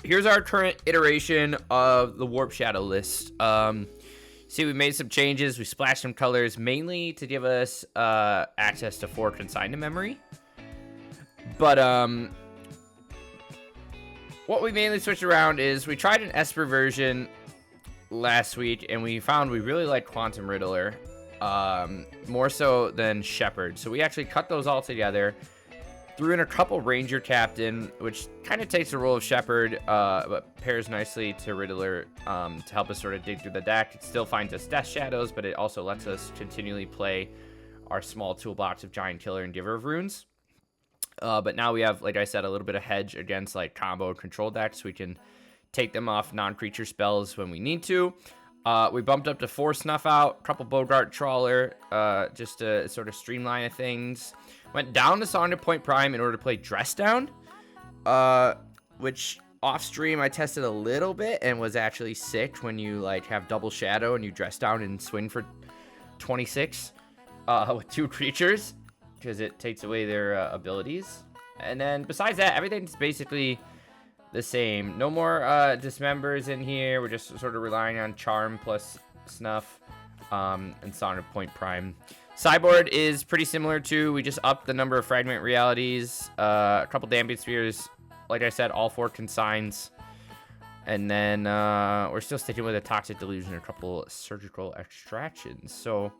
here's our current iteration of the Warp Shadow list. See, we made some changes. We splashed some colors, mainly to give us access to 4 consignment memory. But what we mainly switched around is we tried an Esper version last week, and we found we really like Quantum Riddler more so than Shepherd. So we actually cut those all together, threw in a couple Ranger Captain, which kind of takes the role of Shepherd, but pairs nicely to Riddler to help us sort of dig through the deck. It still finds us Death Shadows, but it also lets us continually play our small toolbox of Giant Killer and Giver of Runes. But now we have, like I said, a little bit of hedge against like combo and control decks. We can take them off non-creature spells when we need to. We bumped up to 4 Snuff Out, a couple Bogart Trawler, just to sort of streamline things. Went down to Saunders Point Prime in order to play Dress Down, which off stream I tested a little bit and was actually sick when you like have double shadow and you dress down and swing for 26 with 2 creatures, because it takes away their abilities. And then besides that, everything's basically the same. No more Dismembers in here. We're just sort of relying on Charm plus Snuff and Saunders Point Prime. Sideboard is pretty similar too. We just upped the number of Fragment Realities, a couple Dampier Spheres, like I said, all 4 consigns. And then we're still sticking with a Toxic Delusion and a couple Surgical Extractions. So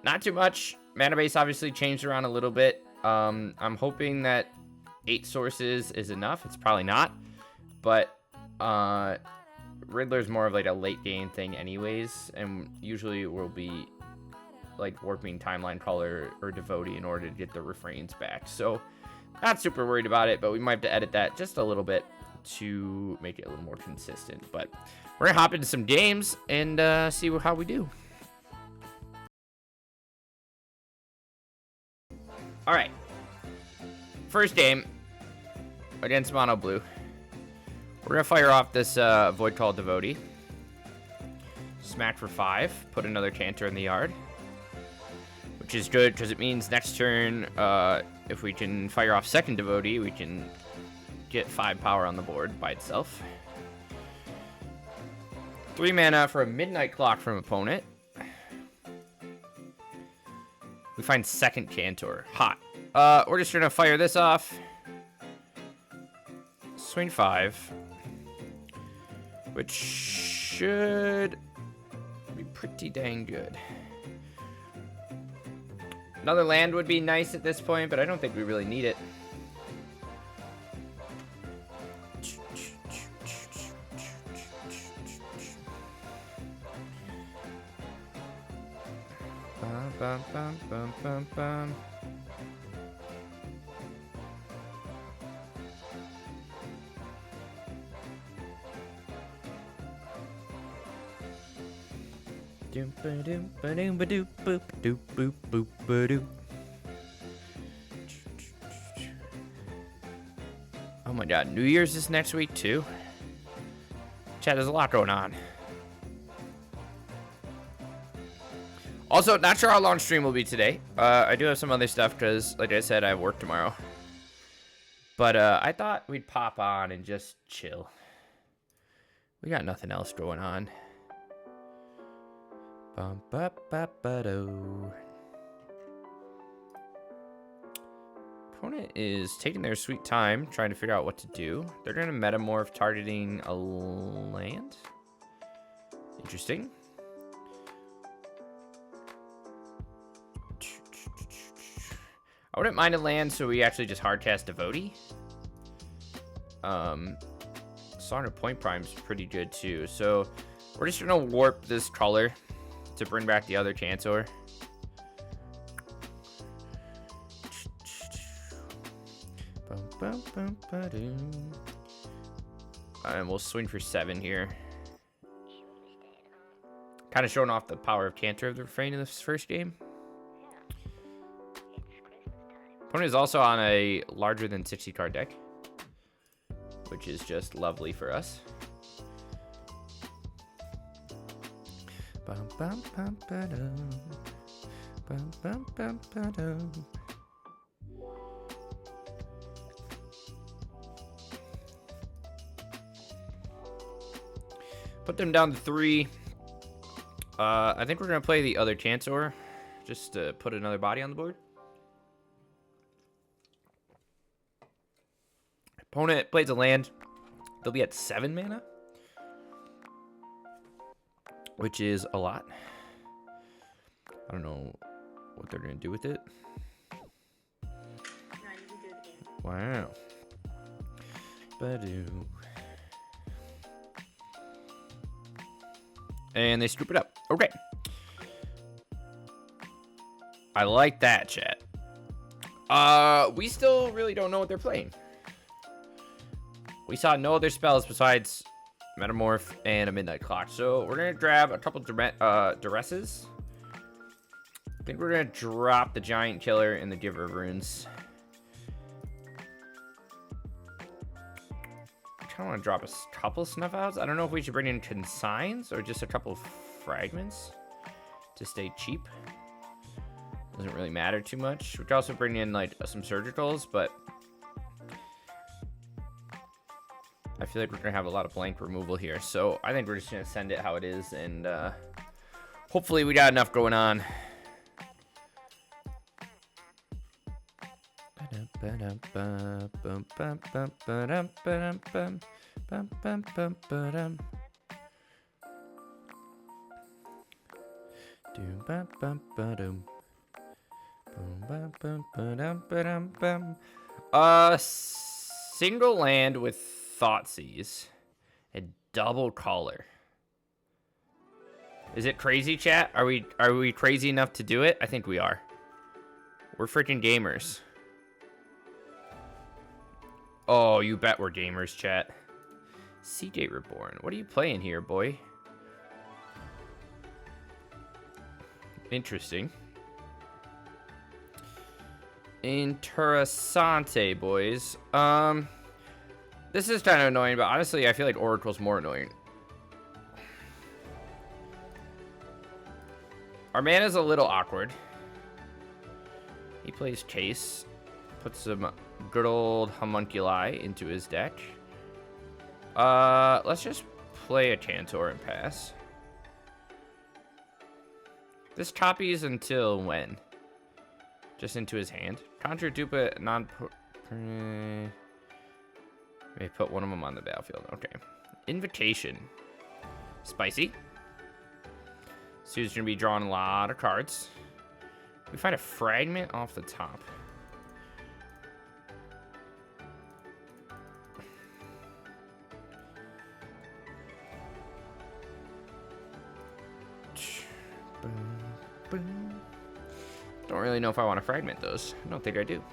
not too much. Mana base obviously changed around a little bit. I'm hoping that 8 sources is enough. It's probably not. But Riddler's more of like a late game thing anyways. And usually we'll be like warping Timeline Caller or Devotee in order to get the refrains back. So not super worried about it, but we might have to edit that just a little bit to make it a little more consistent. But we're gonna hop into some games and see how we do. All right, first game against Mono Blue. We're gonna fire off this Void Call Devotee. Smack for 5. Put another Canter in the yard, which is good because it means next turn, if we can fire off second Devotee, we can get 5 power on the board by itself. 3 mana for a Midnight Clock from opponent. We find second Cantor. Hot. We're just gonna fire this off. Swing 5. Which should be pretty dang good. Another land would be nice at this point, but I don't think we really need it. Bum, bum, bum, bum, bum, bum. Oh my god, New Year's is next week too? Chat, there's a lot going on. Also, not sure how long stream will be today. I do have some other stuff because, like I said, I have work tomorrow. But I thought we'd pop on and just chill. We got nothing else going on. Bum, ba, ba, ba, do. Opponent is taking their sweet time trying to figure out what to do. They're going to metamorph targeting a land. Interesting. I wouldn't mind a land, so we actually just hardcast Devotee. Saunders Point Prime's pretty good too. So we're just going to warp this color to bring back the other Cantor. And we'll swing for 7 here. Kind of showing off the power of Cantor of the Refrain in this first game. Opponent is also on a larger than 60 card deck, which is just lovely for us. Bum, bum, bum, ba-dum. Bum, bum, bum, ba-dum. Put them down to 3. I think we're going to play the other Tantor. Just to put another body on the board. Opponent plays a land. They'll be at 7 mana. Which is a lot. I don't know what they're going to do with it. Wow. Badoo. And they scoop it up. Okay. I like that, chat. We still really don't know what they're playing. We saw no other spells besides Metamorph and a Midnight Clock. So we're going to grab a couple Duresses. I think we're going to drop the Giant Killer and the Giver of Runes. I kind of want to drop a couple Snuff Outs. I don't know if we should bring in Consigns or just a couple Fragments to stay cheap. Doesn't really matter too much. We could also bring in like some Surgicals, but I feel like we're going to have a lot of blank removal here. So I think we're just going to send it how it is. And hopefully we got enough going on. Single land with Thoughtseize and double Caller. Is it crazy, chat? Are we crazy enough to do it? I think we are. We're freaking gamers. Oh, you bet we're gamers, chat. CJ Reborn. What are you playing here, boy? Interesting. Interessante, boys. This is kind of annoying, but honestly, I feel like Oracle's more annoying. Our mana's a little awkward. He plays Chase. Puts some good old Homunculi into his deck. Let's just play a Tantor and pass. This copies until when? Just into his hand. Conjure Dupa non. Maybe put one of them on the battlefield. Okay. Invitation. Spicy. So he's gonna be drawing a lot of cards. We find a fragment off the top. Don't really know if I want to fragment those. I don't think I do.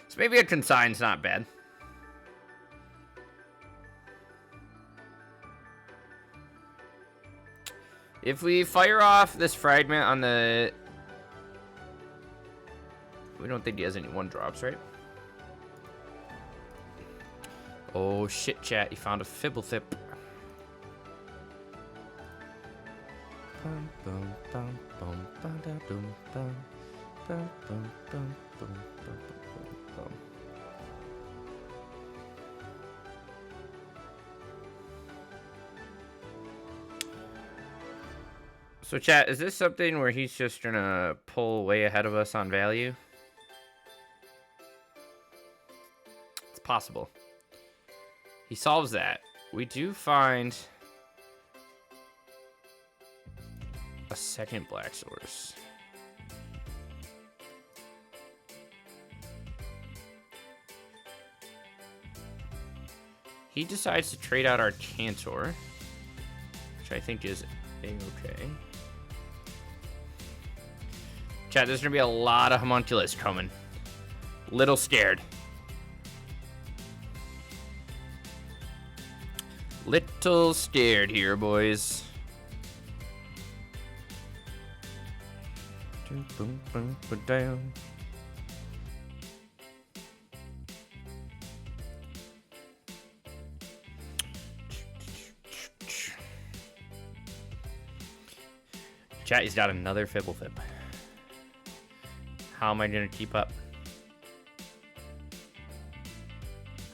So maybe a Consign's not bad. If we fire off this fragment on the... We don't think he has any 1-drops, right? Oh shit, chat, you found a Fibblethip. So chat, is this something where he's just gonna pull way ahead of us on value? It's possible. He solves that. We do find a second Black Source. He decides to trade out our Tantor, which I think is A-okay. Chat, there's gonna be a lot of Homunculus coming. Little scared. Little scared here, boys. Down. Chat, he's got another Fibblethip. How am I gonna keep up?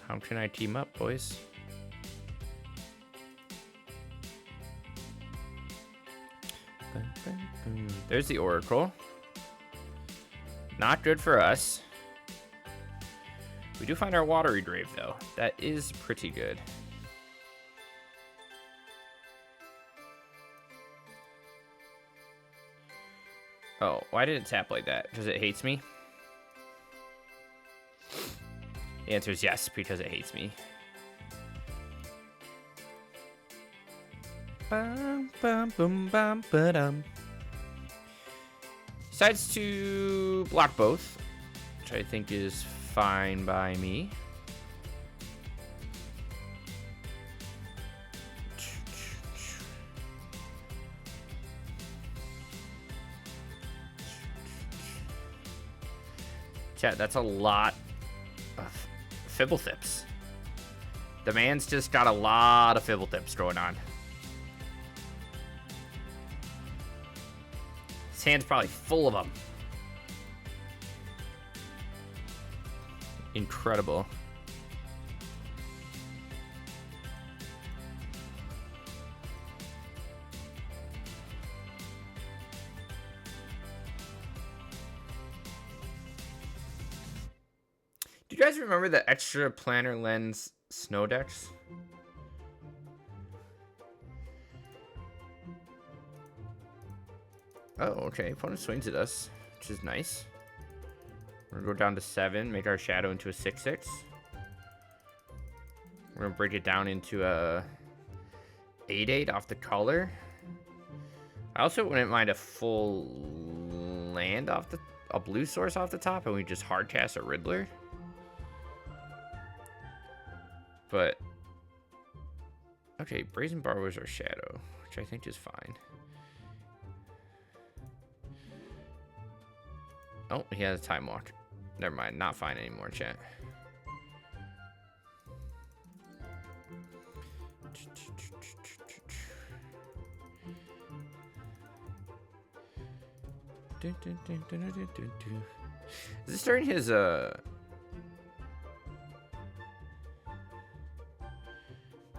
How can I team up, boys? There's the Oracle. Not good for us. We do find our watery grave, though. That is pretty good. Oh, why did it tap like that? Because it hates me? The answer is yes, because it hates me. Bum, bum, bum, bum, ba-dum. Decides to block both, which I think is fine by me. Chat, that's a lot of Fibbletips. The man's just got a lot of Fibbletips going on. His hand's probably full of them. Incredible. Do you guys remember the extra planner lens snow decks? Oh, okay. Opponent swings at us, which is nice. We're gonna go down to 7, make our shadow into a 6/6. We're gonna break it down into a 8/8 off the color. I also wouldn't mind a full land off a blue source off the top, and we just hard cast a Riddler. But okay, Brazen Borrower's our shadow, which I think is fine. Oh, he has a time walk. Never mind, not fine anymore, chat. Is this during his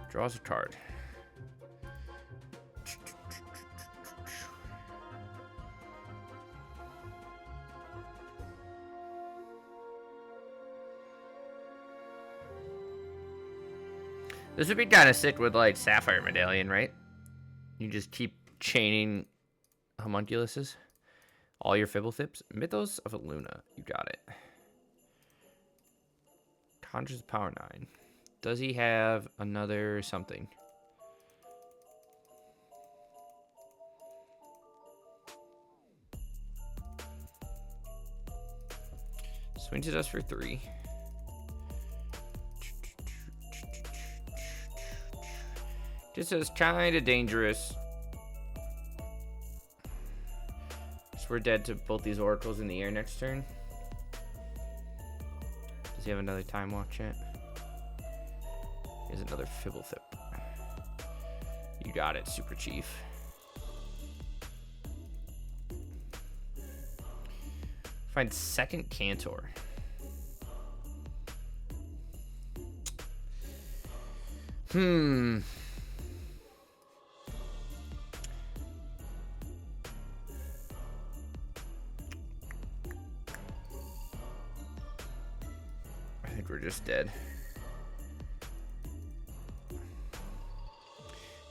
draws a card? This would be kind of sick with, like, Sapphire Medallion, right? You just keep chaining homunculuses. All your Fibbletips. Mythos of Luna. You got it. Conjures Power 9. Does he have another something? Swings at us for 3. This is kind of dangerous. So we're dead to both these oracles in the air next turn. Does he have another time walk, chat? He has another Fibblethip. You got it, Super Chief. Find second Cantor. I think we're just dead.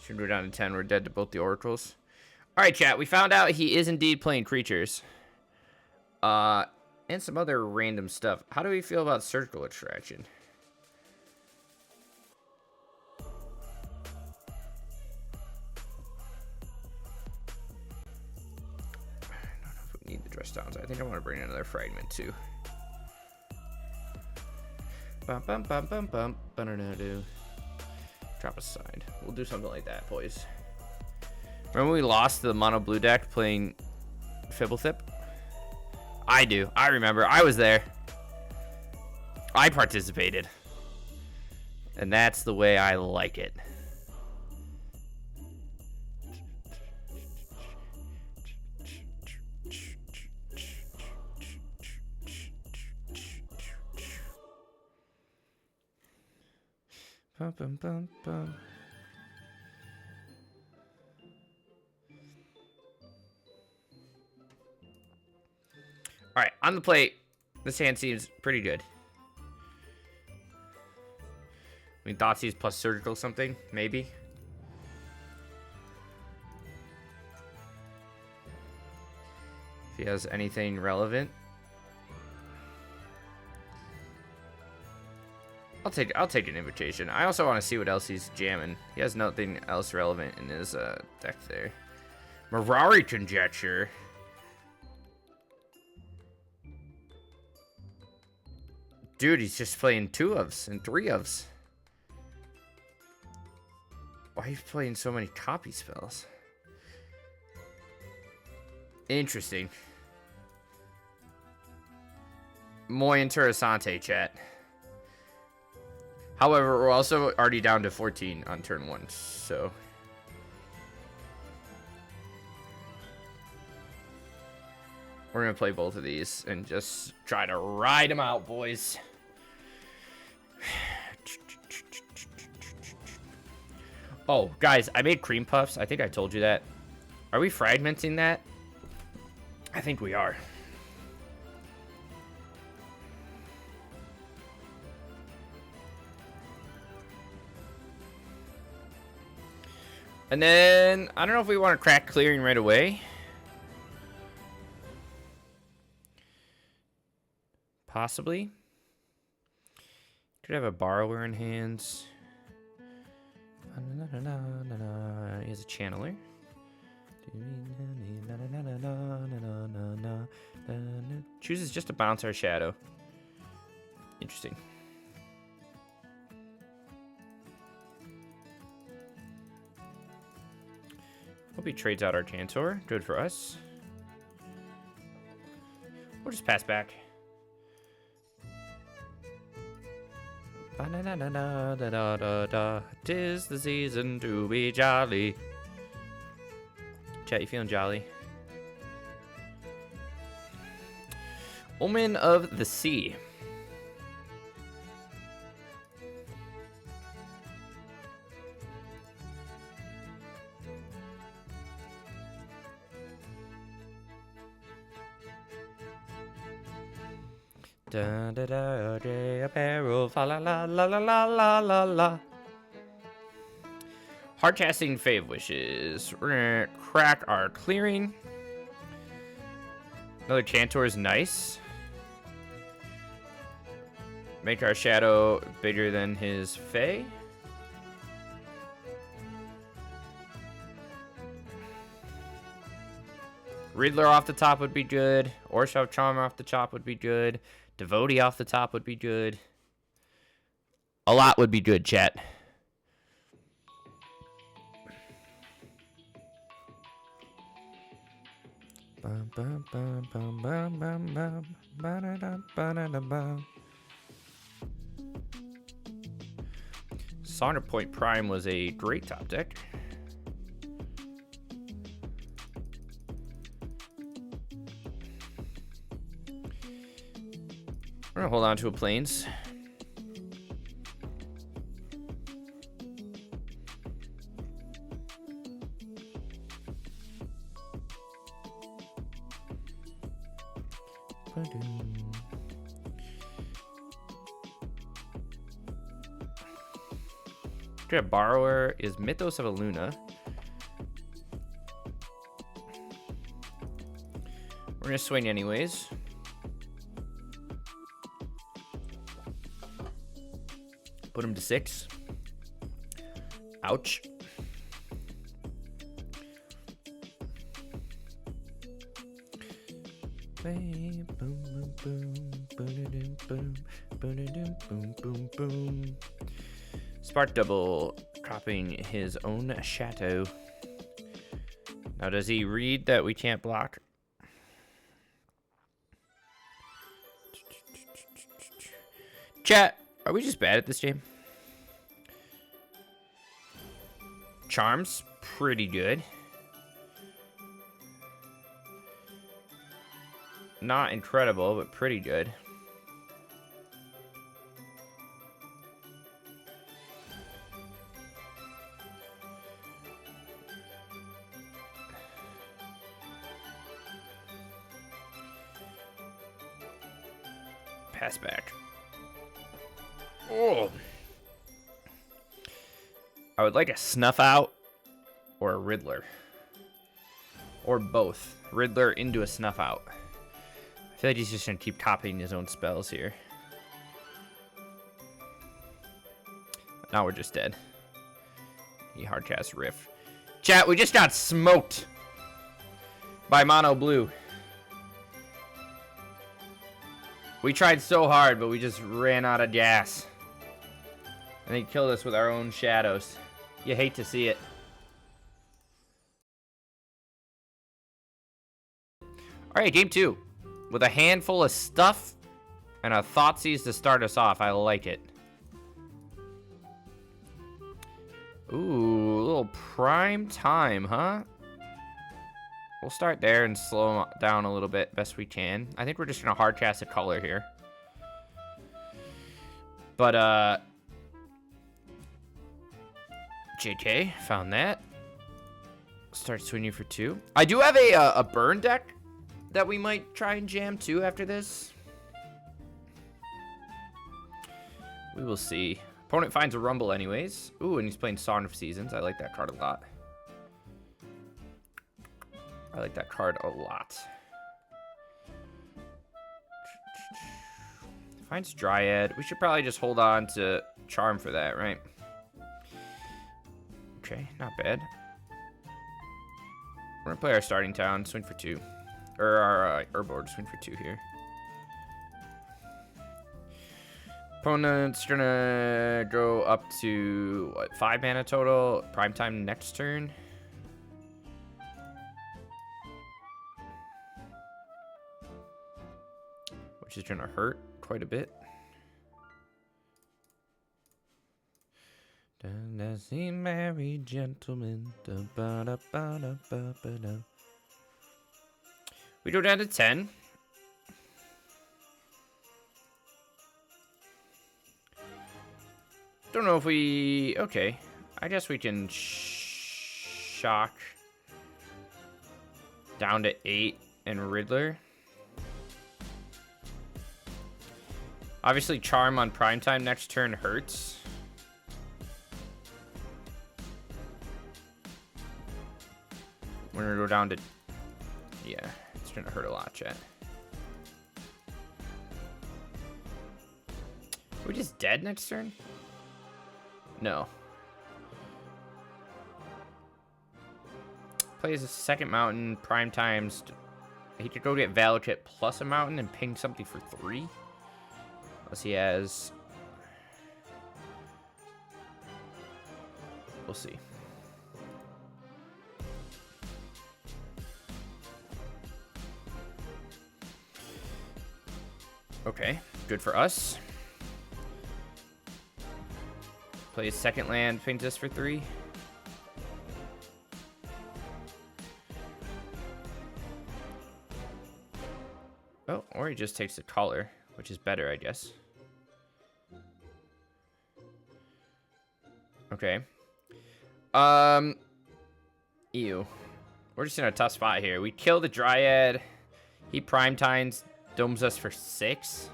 Should go down to 10. We're dead to both the oracles. All right, chat. We found out he is indeed playing creatures. And some other random stuff. How do we feel about surgical extraction? I don't know if we need the dress downs. I think I want to bring another fragment too. Bum bum bum bum bum. Ba-da-da-do. Drop aside. We'll do something like that, boys. Remember we lost the mono blue deck playing Fibblethip? I do. I remember. I was there. I participated. And that's the way I like it. Bum, bum, bum, bum. All right, on the plate, this hand seems pretty good. I mean, Thoughtseize plus surgical something, maybe. If he has anything relevant. I'll take an invitation. I also want to see what else he's jamming. He has nothing else relevant in his deck there. Mirari Conjecture. Dude, he's just playing 2-ofs and 3-ofs. Why are you playing so many copy spells? Interesting. Muy interesante, chat. However, we're also already down to 14 on turn 1, so... we're going to play both of these and just try to ride them out, boys. Oh, guys, I made cream puffs. I think I told you that. Are we fragmenting that? I think we are. And then, I don't know if we want to crack clearing right away. Possibly. Could have a borrower in hands. He has a channeler. Chooses just to bounce our shadow. Interesting. Hope he trades out our Tantor. Good for us. We'll just pass back. Tis the season to be jolly. Chat, you feeling jolly? Omen of the Sea. Da da da da, apparel, fa la la la la la la la la. Hard casting Fave Wishes. We're gonna crack our clearing. Another Cantor is nice. Make our shadow bigger than his Fae. Riddler off the top would be good. Orshav Charmer off the top would be good. Devotee off the top would be good. A lot would be good, chat. Saunders Point Prime was a great top deck. We're gonna hold on to a Plains. Borrower is Mythos of Aluna. We're gonna swing anyways. Put him to 6. Ouch. Boom, boom, boom, boom, boom, boom, boom, boom, boom. Spark Double, copying his own Chateau. Now, does he read that we can't block? Chat, are we just bad at this game? Charms, pretty good. Not incredible, but pretty good. Pass back. Oh. I would like a Snuff Out or a Riddler. Or both. Riddler into a Snuff Out. I feel like he's just going to keep copying his own spells here. Now we're just dead. He hardcast Riff. Chat, we just got smoked by Mono Blue. We tried so hard, but we just ran out of gas. And they killed us with our own shadows. You hate to see it. Alright, game 2. With a handful of stuff and a Thoughtseize to start us off. I like it. Ooh, a little prime time, huh? We'll start there and slow down a little bit best we can. I think we're just going to hard cast a color here. But, JK, found that. Start swinging for 2. I do have a burn deck that we might try and jam too after this. We will see. Opponent finds a Rumble anyways. Ooh, and he's playing Song of Seasons. I like that card a lot. I like that card a lot. Finds Dryad. We should probably just hold on to Charm for that, right? Okay, not bad. We're gonna play our starting town, swing for 2. Or our Herboard, swing for 2 here. Opponent's gonna go up to, what, 5 mana total. Prime time next turn. Which is gonna hurt quite a bit. Does that seem merry gentlemen? We go down to 10. Don't know if we... Okay. I guess we can shock down to 8 and Riddler. Obviously, Charm on primetime next turn hurts. We're gonna go down to... Yeah, it's gonna hurt a lot, chat. Are we just dead next turn? No. Plays a second mountain, prime times. He could go get Valakut plus a mountain and ping something for 3. Unless he has... We'll see. Okay, good for us. Plays second land, pings us for 3. Oh, or he just takes the color, which is better, I guess. Okay. Ew. We're just in a tough spot here. We kill the Dryad. He primetimes, domes us for 6.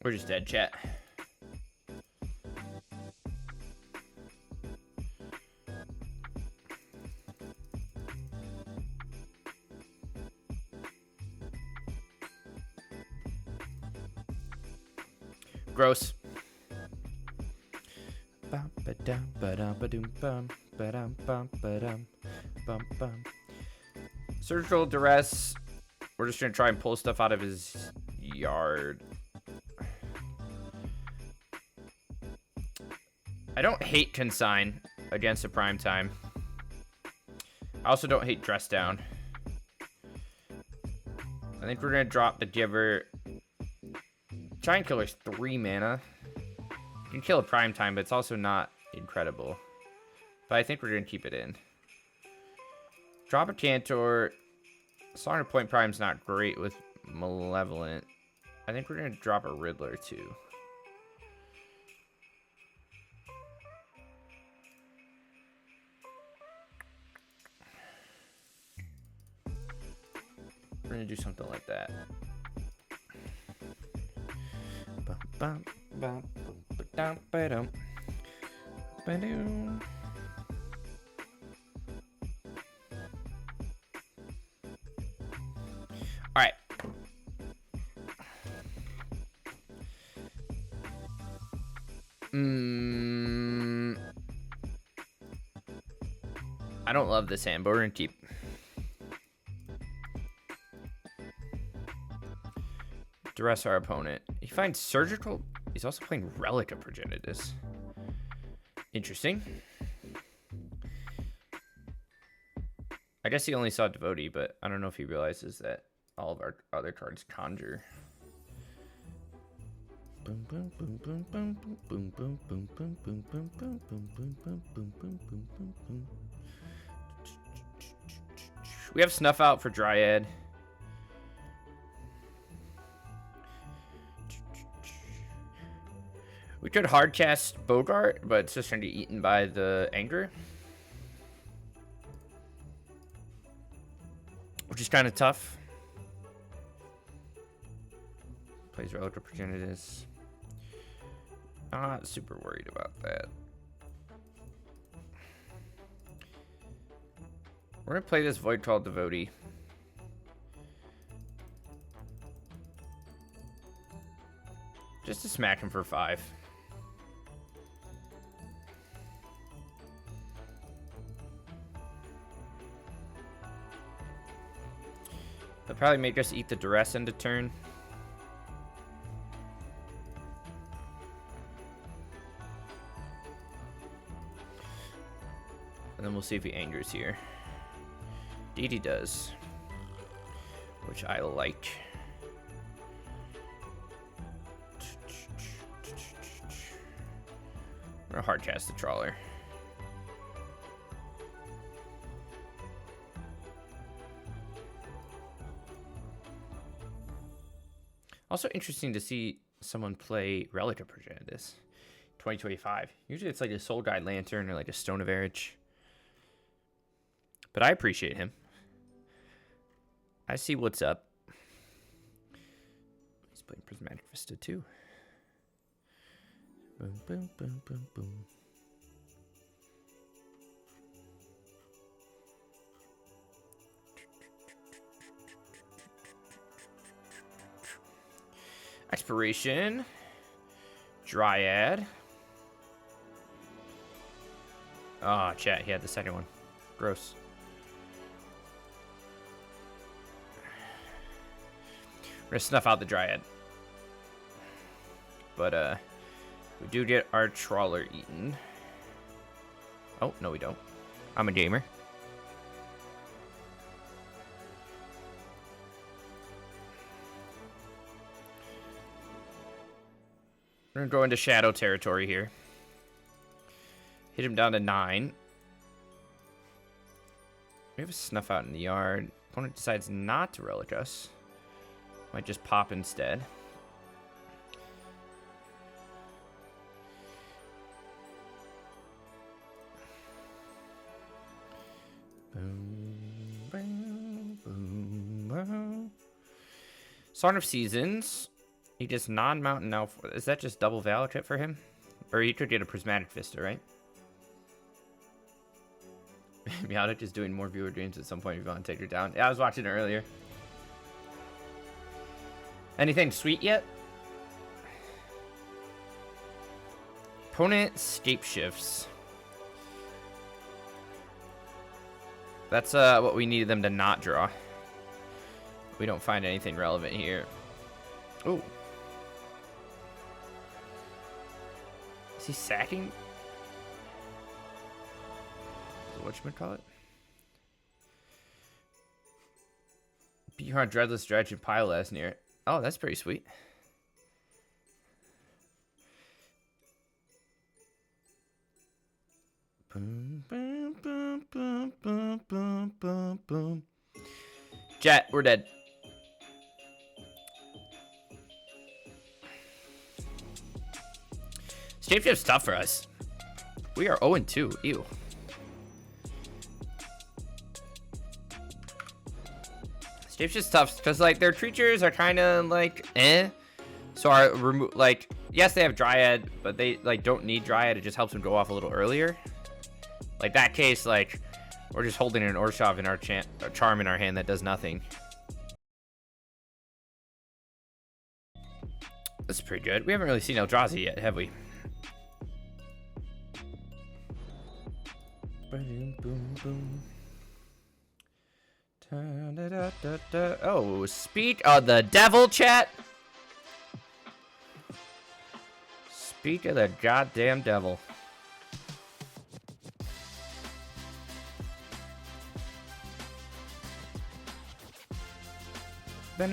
We're just dead, chat. Gross. Surgical duress. We're just gonna try and pull stuff out of his yard. I don't hate Consign against a primetime. I also don't hate Dress Down. I think we're gonna drop the Giver. Giant Killer's 3 mana. You can kill a primetime, but it's also not incredible. incredible. But I think we're going to keep it in. Drop a Cantor. Sonic Point Prime's not great with Malevolent. I think we're going to drop a Riddler, too. We're going to do something like that. All right. I don't love this hand, but we're gonna keep. Duress our opponent. He finds Surgical. He's also playing Relic of Progenitus. Interesting. I guess he only saw Devotee, but I don't know if he realizes that all of our other cards conjure. Boom boom boom boom boom boom boom boom boom boom boom boom boom boom boom boom boom boom boom. We have Snuff Out for Dryad. We could hard cast Bogart, but it's just going to be eaten by the Anger. Which is kind of tough. Plays Relic of Progenitus. Not super worried about that. We're going to play this Void Called Devotee. Just to smack him for 5. They'll probably make us eat the Duress end of turn. And then we'll see if he angers here. Indeed he does. Which I like. We're gonna hard cast the Trawler. Also interesting to see someone play Relic of Progenitus 2025. Usually it's like a Soul Guide Lantern or like a Stone of Erich. But I appreciate him. I see what's up. He's playing Prismatic Vista too. Boom, boom, boom, boom, boom. Expiration. Dryad. Oh, chat. He had the second one. Gross. We're gonna snuff out the Dryad. But, we do get our Trawler eaten. Oh, no we don't. I'm a gamer. We're gonna go into Shadow territory here. Hit him down to 9. We have a Snuff Out in the yard. Opponent decides not to Relic us. Might just pop instead. Boom, boom, boom, boom. Song of Seasons. He gets non-mountain elf. Is that just double Valakut for him? Or he could get a Prismatic Vista, right? Meowdic is doing more viewer dreams at some point if you want to take her down. Yeah, I was watching it earlier. Anything sweet yet? Opponent scape shifts. That's what we needed them to not draw. We don't find anything relevant here. Oh. Is he sacking? Whatchamacallit? Beyond Dreadless Dredge and Pylast near it. Oh, that's pretty sweet. Boom, boom, boom, boom. Chat, we're dead. Shapeshift's tough for us. We are 0-2. Ew. Shapeshift's tough because like their creatures are kind of like So our like yes they have Dryad, but they like don't need Dryad. It just helps them go off a little earlier. Like that case, like we're just holding an Orshov in our charm in our hand that does nothing. This is pretty good. We haven't really seen Eldrazi yet, have we? Boom, boom, boom. Da, da, da, da. Oh, speak of the devil, chat. Speak of the goddamn devil. If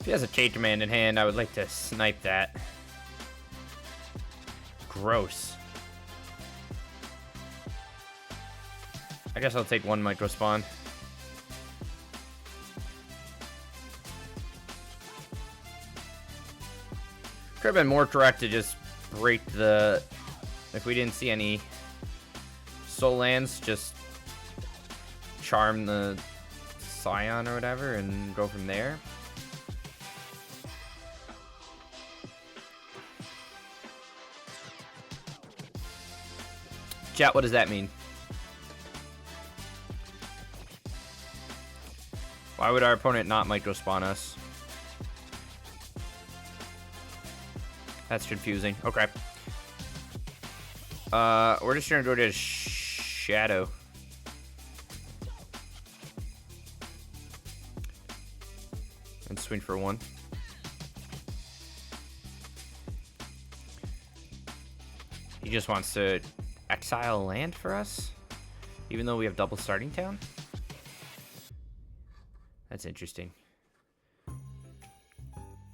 he has a Cage Command in hand, I would like to snipe that. Gross. I guess I'll take one micro spawn. Could have been more correct to just break the... If we didn't see any soul lands, just charm the Scion or whatever and go from there. Chat, what does that mean? Why would our opponent not micro spawn us? That's confusing. Okay. We're just gonna go to Shadow. And swing for one. He just wants to exile land for us, even though we have double starting town. That's interesting.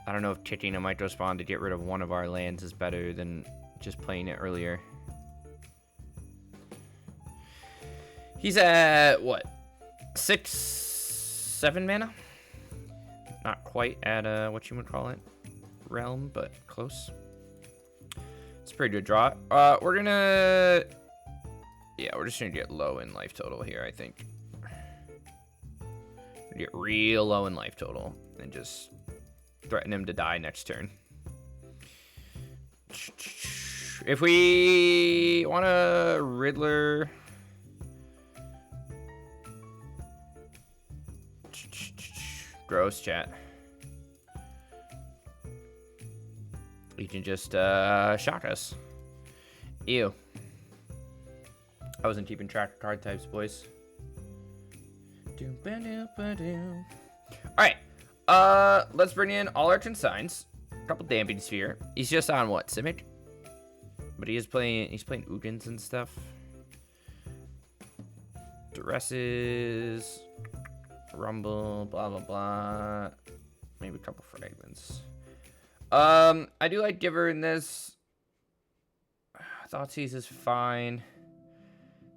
I don't know if kicking a micro spawn to get rid of one of our lands is better than just playing it earlier. He's at what? 6, 7 mana? Not quite at what you would call it, realm, but close. It's a pretty good draw. We're gonna, yeah, we're just gonna get low in life total here, I think. Get real low in life total and just threaten him to die next turn. If we want a Riddler, gross, chat. You can just shock us. Ew. I wasn't keeping track of card types, boys. Alright. Let's bring in all our consigns. A couple Damping Sphere. He's just on what, Simic? But he's playing Ugins and stuff. Duresses. Rumble, blah blah blah. Maybe a couple fragments. I do like Giver in this. Thoughtseize is fine.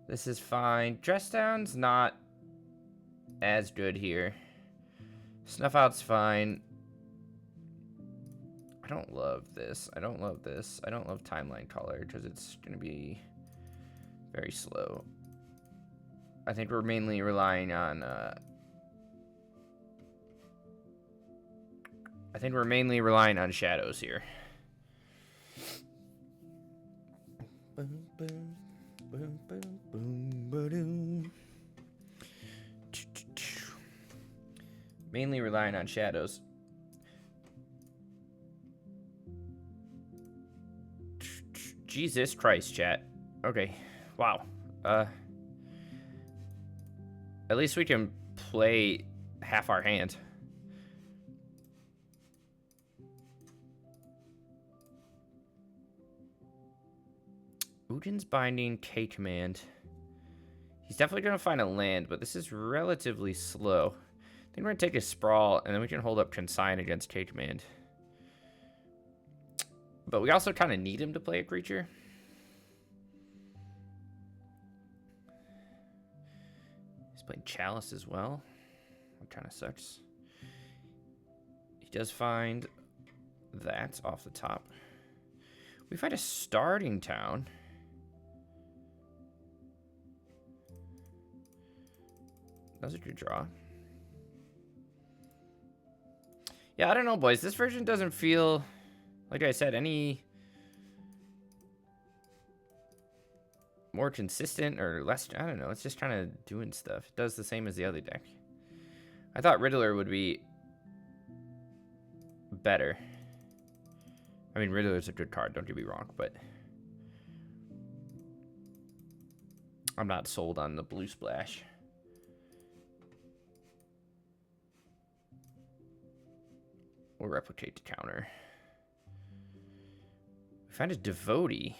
This is fine. Dress Down's not as good here. Snuff Out's fine. I don't love this. I don't love this. I don't love Timeline Color because it's going to be very slow. I think we're mainly relying on shadows here. Boom, boom, boom, boom, boom, ba-doom. Mainly relying on shadows. Jesus Christ, chat. Okay. Wow. At least we can play half our hand. Ujin's Binding, K-Command. He's definitely going to find a land, but this is relatively slow. I think we're going to take a Sprawl, and then we can hold up Consign against K-Command. But we also kind of need him to play a creature. He's playing Chalice as well. That kind of sucks. He does find that off the top. We find a starting town. That's a good draw. Yeah, I don't know, boys. This version doesn't feel, like I said, any more consistent or less. I don't know. It's just kind of doing stuff. It does the same as the other deck. I thought Riddler would be better. I mean, Riddler's a good card, don't get me wrong, but I'm not sold on the blue splash. We'll replicate the counter. We find a Devotee.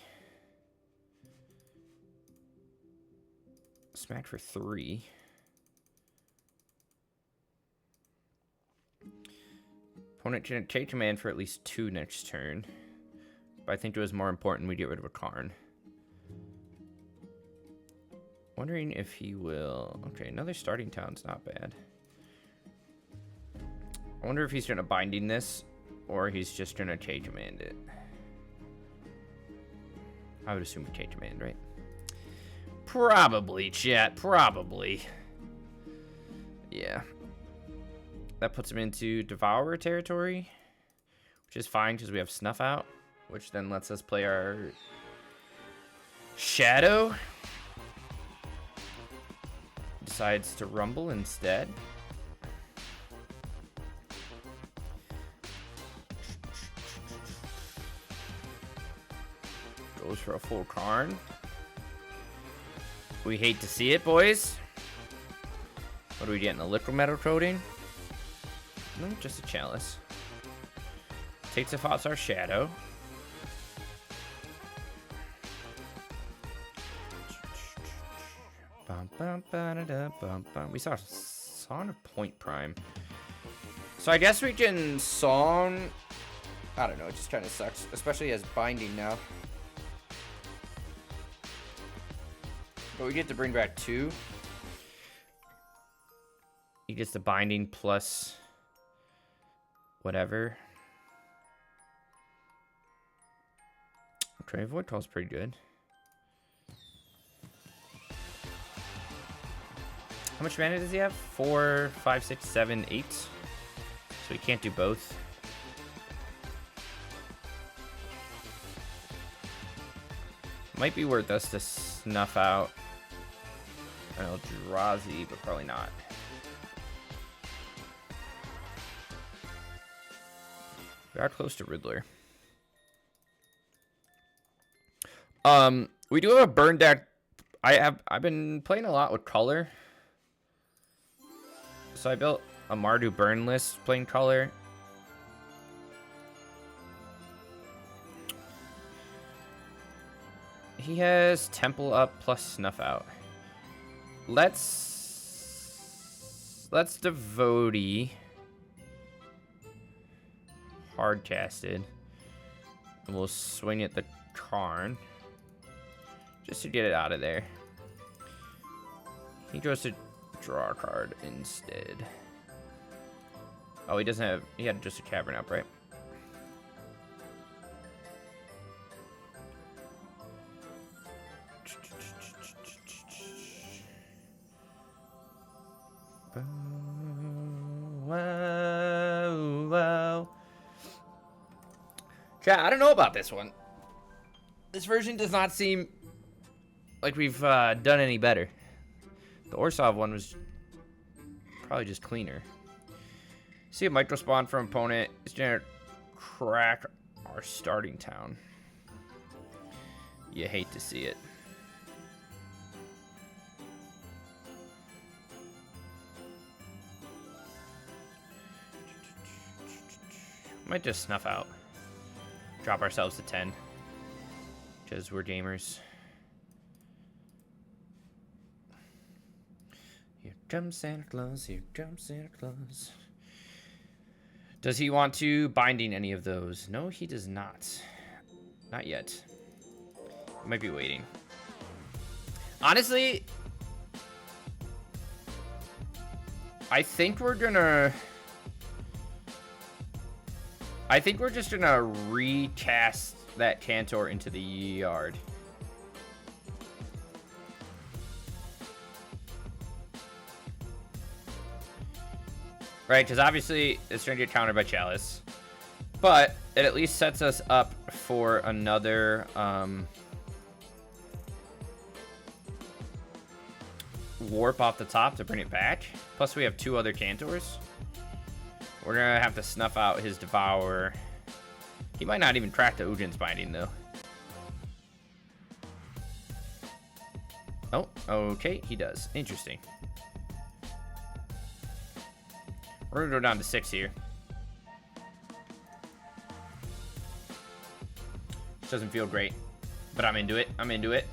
Smack for 3. Opponent can take command for at least 2 next turn. But I think it was more important we get rid of a Karn. Wondering if he will... Okay, another starting town's not bad. I wonder if he's going to Binding this, or he's just going to K-Command it. I would assume K-Command, right? Probably, chat. Probably. Yeah. That puts him into Devourer territory, which is fine because we have Snuff out, which then lets us play our Shadow. Decides to Rumble instead. Goes for a full Karn. We hate to see it, boys. What are we getting? A liquid metal coating? No, just a Chalice. Takes off our Shadow. We saw Song of Point Prime. So I guess we can Song... I don't know, it just kind of sucks. Especially as Binding now. But we get to bring back 2. He gets the Binding plus whatever. Okay, Void Call's pretty good. How much mana does he have? 4, 5, 6, 7, 8. So he can't do both. Might be worth us to snuff out an Eldrazi, but probably not. We are close to Riddler. We do have a burn deck. I've been playing a lot with color. So I built a Mardu burn list playing color. He has Temple up plus Snuff out. Let's Devotee. Hard casted. And we'll swing at the Karn. Just to get it out of there. He goes to draw a card instead. Oh, he doesn't have... He had just a Cavern up, right? Whoa. Chat, I don't know about this one. This version does not seem like we've done any better. The Orsov one was probably just cleaner. See a micro spawn from opponent. It's gonna crack our starting town. You hate to see it. Might just snuff out. Drop ourselves to 10. Because we're gamers. Here comes Santa Claus, here comes Santa Claus. Does he want to Binding any of those? No, he does not. Not yet. He might be waiting. Honestly, I think we're gonna... I think we're just gonna recast that Cantor into the yard. Right, because obviously it's going to get countered by Chalice. But it at least sets us up for another warp off the top to bring it back. Plus we have 2 other Cantors. We're going to have to snuff out his Devourer. He might not even track the Ujin's Binding, though. Oh, okay, he does. Interesting. We're going to go down to 6 here. Doesn't feel great, but I'm into it. I'm into it.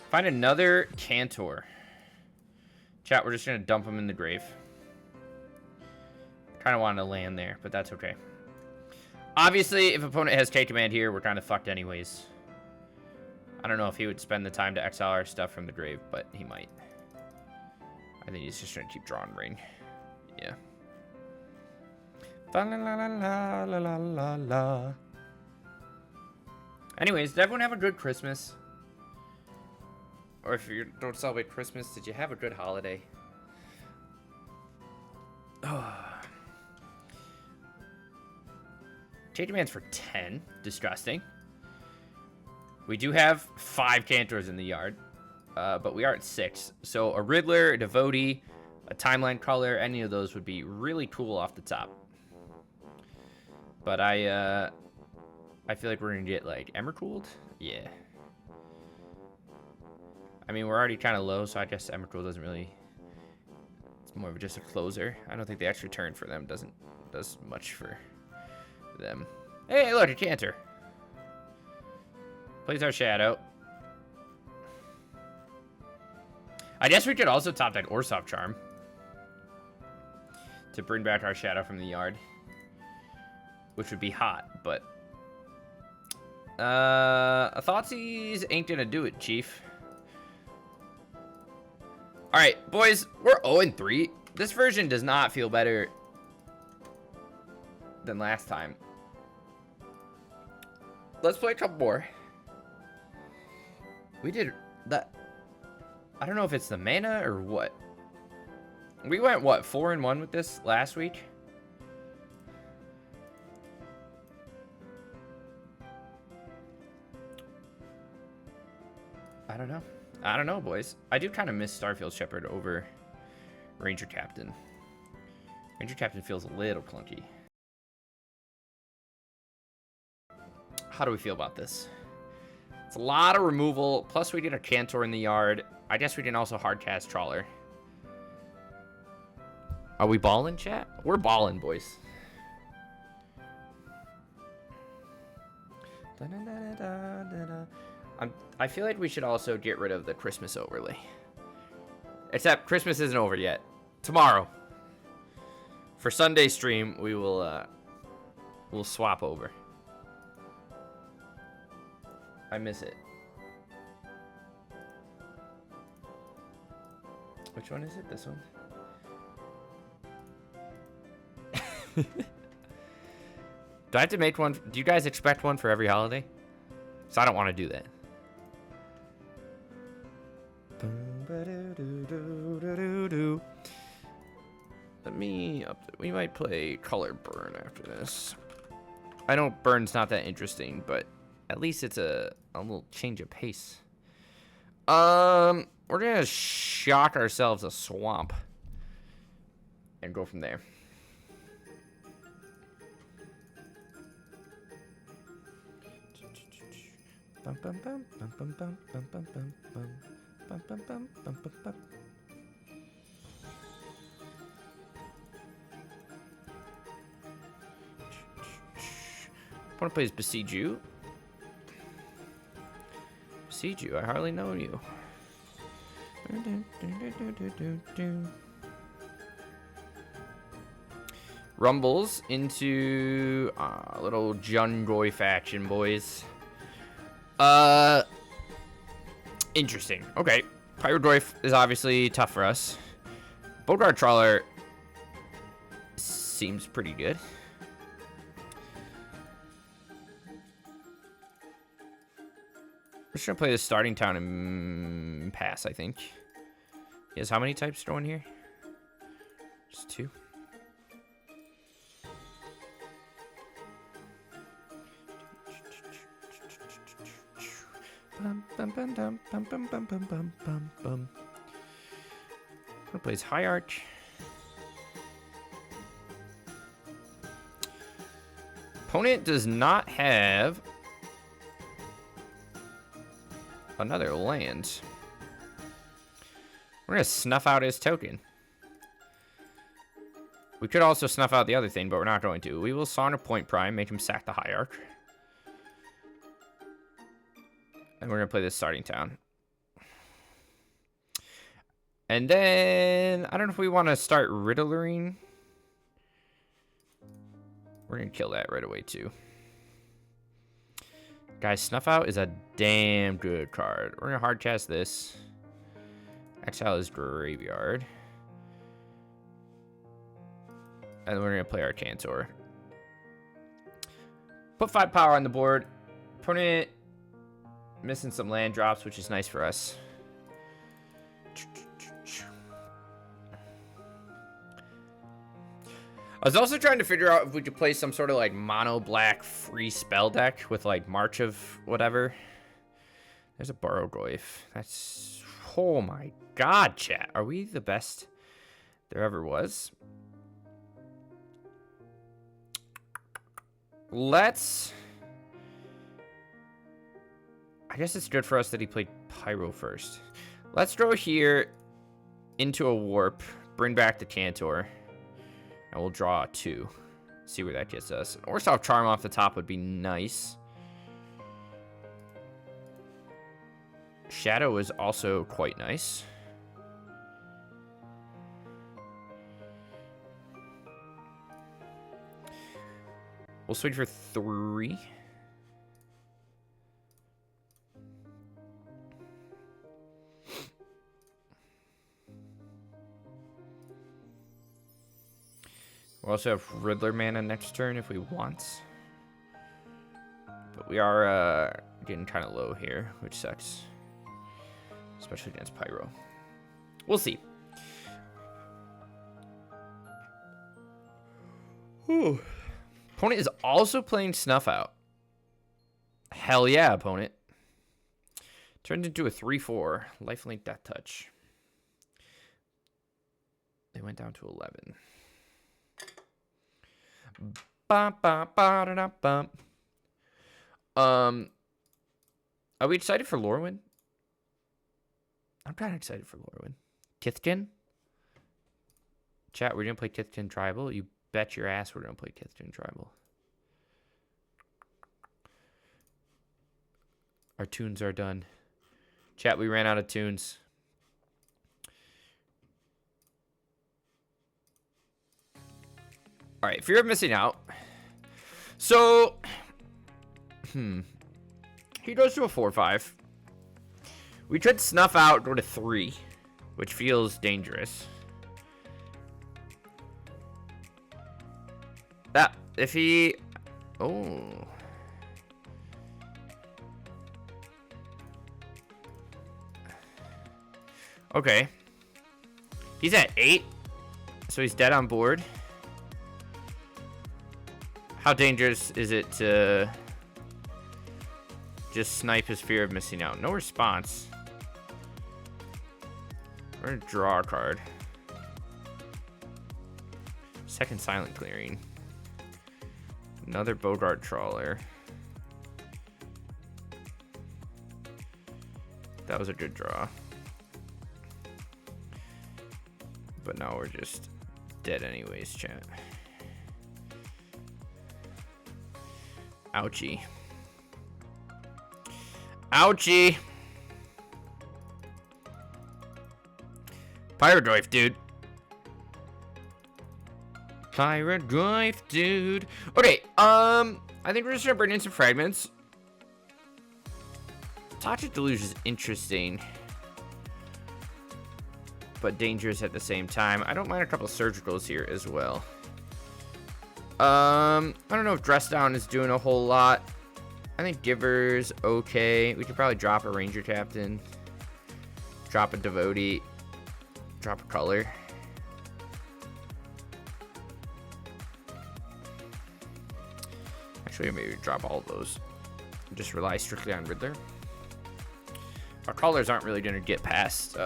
Find another Cantor. Chat, we're just going to dump him in the grave. Kind of wanted to land there, but that's okay. Obviously, if opponent has K-Command here, we're kind of fucked anyways. I don't know if he would spend the time to exile our stuff from the grave, but he might. I think he's just trying to keep drawing ring. Yeah. La, la, la, la, la, la, la, la. Anyways, did everyone have a good Christmas? Or if you don't celebrate Christmas, did you have a good holiday? Oh. Change demands for 10. Disgusting. We do have 5 Cantors in the yard. But we are at 6. So a Riddler, a Devotee, a Timeline Color, any of those would be really cool off the top. But I feel like we're going to get, like, Emmercooled? Yeah. I mean, we're already kind of low, so I guess Emmercool doesn't really... It's more of just a closer. I don't think the extra turn for them does much for them. Hey, look, a Cantor. Plays our Shadow. I guess we could also top deck Orsov Charm to bring back our Shadow from the yard, which would be hot, but a Thoughtseize ain't gonna do it, Chief. All right, boys, we're 0-3. This version does not feel better than last time. Let's play a couple more. We did that. I don't know if it's the mana or what. We went, what, 4-1 with this last week? I don't know. I don't know, boys. I do kind of miss Starfield Shepherd over Ranger Captain. Ranger Captain feels a little clunky. How do we feel about this? It's a lot of removal. Plus, we get a Cantor in the yard. I guess we can also hardcast Trawler. Are we balling, chat? We're balling, boys. I feel like we should also get rid of the Christmas overlay. Except Christmas isn't over yet. Tomorrow, for Sunday stream, we will we'll swap over. I miss it. Which one is it? This one? Do I have to make one? Do you guys expect one for every holiday? So I don't want to do that. Let me up. We might play Color Burn after this. I know Burn's not that interesting, but at least it's a little change of pace. We're gonna shock ourselves a swamp and go from there. Bum, bum, bum, bum, bum, bum, bum, bum, bum, bum, bum, bum, bum, bum, bum, bum. Wanna play as Besiege You? Besiege You, I hardly know you. Rumbles into a little Jungoy faction, boys. Interesting. Okay. Pyrodorf is obviously tough for us. Bogart Trawler seems pretty good. We're just gonna play the starting town and pass, I think. He has how many types thrown here? Just 2. Plays High Arch. Opponent does not have another land. We're gonna snuff out his token. We could also snuff out the other thing, but we're not going to. We will Sauna Point Prime, make him sack the Hierarch. And we're gonna play this starting town. And then I don't know if we want to start Riddlering. We're gonna kill that right away too. Guys, Snuff Out is a damn good card. We're gonna hard cast this. Exile his Graveyard. And then we're gonna play our Cantor. Put 5 power on the board. Opponent missing some land drops, which is nice for us. I was also trying to figure out if we could play some sort of like mono black free spell deck with like March of whatever. There's a Barrogoyf. That's, oh my god, chat. Are we the best there ever was? Let's, I guess it's good for us that he played Pyro first. Let's throw here into a Warp, bring back the Cantor. And we'll draw 2. See where that gets us. Orzhov Charm off the top would be nice. Shadow is also quite nice. We'll swing for 3. We'll also have Riddler mana next turn if we want. But we are getting kind of low here, which sucks. Especially against Pyro. We'll see. Whew. Opponent is also playing Snuff Out. Hell yeah, opponent. Turned into a 3/4. Lifelink Death Touch. They went down to 11. Are we excited for Lorwyn? I'm kind of excited for Lorwyn. Kithkin? Chat, we're gonna play Kithkin Tribal. You bet your ass we're gonna play Kithkin Tribal. Our tunes are done. Chat, we ran out of tunes. All right, Fear of Missing Out. So, he goes to a 4/5. We tried to Snuff Out, go to 3, which feels dangerous. That if he, oh, okay, he's at 8, so he's dead on board. How dangerous is it to just snipe his Fear of Missing Out? No response. We're gonna draw a card. Second Silent Clearing. Another Bogart Trawler. That was a good draw. But now we're just dead anyways, chat. Ouchie. Ouchie. Pyrodrive, dude. Pyrodrive, dude. Okay, I think we're just gonna bring in some fragments. Toxic Deluge is interesting. but dangerous at the same time. I don't mind a couple of surgicals here as well. I don't know if Dress Down is doing a whole lot. I think Giver's okay. We could probably drop a Ranger Captain, drop a Devotee, drop a Color. Actually, maybe drop all of those. Just rely strictly on Riddler. Our Colors aren't really going to get past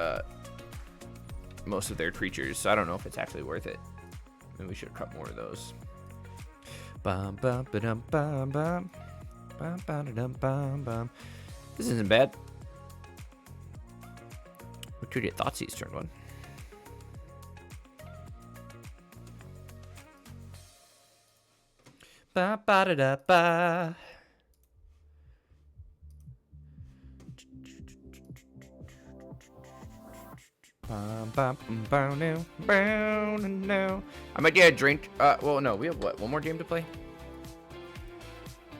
most of their creatures, so I don't know if it's actually worth it. Maybe we should cut more of those. Bum, bum, ba-dum, bum, bum. Bum, ba-da-dum, bum, bum. This isn't bad. We could get Thoughtseize turn 1. Ba ba da da ba. I might get a drink. Well, no, we have what? One more game to play?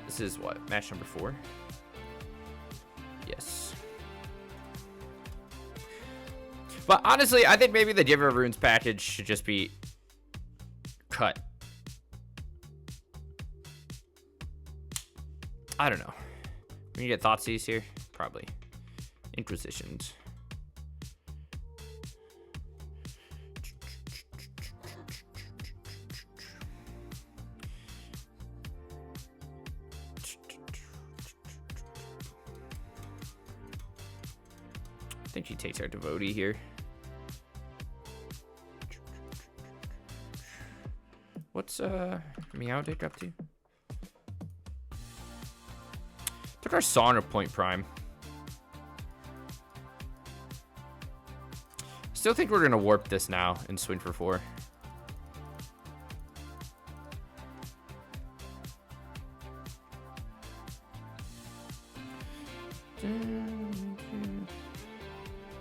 This is what? Match number 4? Yes. But honestly, I think maybe the Giver of Runes package should just be cut. I don't know. We can get Thoughtseize here? Probably. Inquisitions. I think she takes our Devotee here. What's Meowdick up to? Took our Sauna Point Prime. Still think we're gonna warp this now and swing for 4.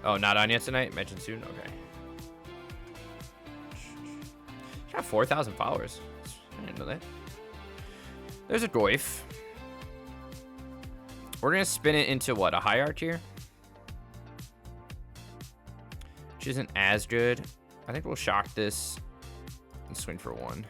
Oh, not on yet tonight? Mentioned soon? Okay. Got 4,000 followers. I didn't know that. There's a Goyf. We're going to spin it into, what, a High Arch here? Which isn't as good. I think we'll shock this and swing for 1.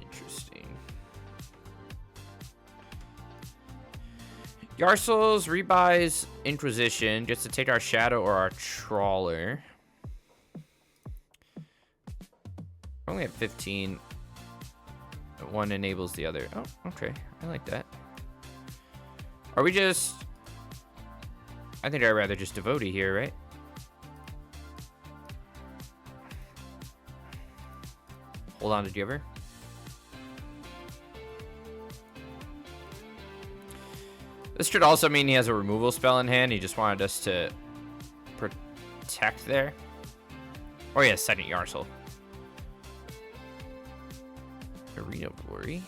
Interesting. Yarsel's rebuys Inquisition gets to take our Shadow or our Trawler. We're only at 15. One enables the other. Oh, okay. I like that. Are we just... I think I'd rather just Devotee here, right? Hold on to Giver. This should also mean he has a removal spell in hand. He just wanted us to protect there. Or he has second Yarsel. Arena of Glory.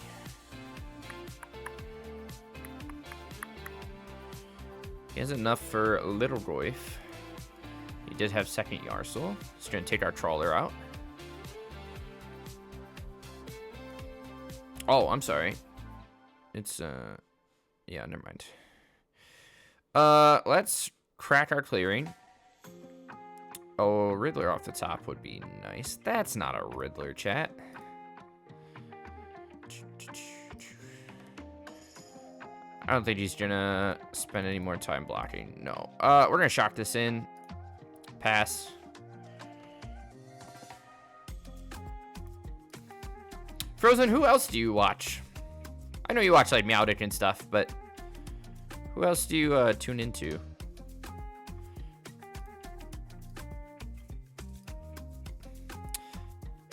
He has enough for Little Goyf. He did have second Yarsel. He's going to take our Trawler out. Oh, I'm sorry. It's, yeah, never mind. Let's crack our clearing. Oh, Riddler off the top would be nice. That's not a Riddler, chat. I don't think he's gonna spend any more time blocking. No. We're gonna shock this in. Pass. Frozen, who else do you watch? I know you watch like Meowdick and stuff, but who else do you tune into?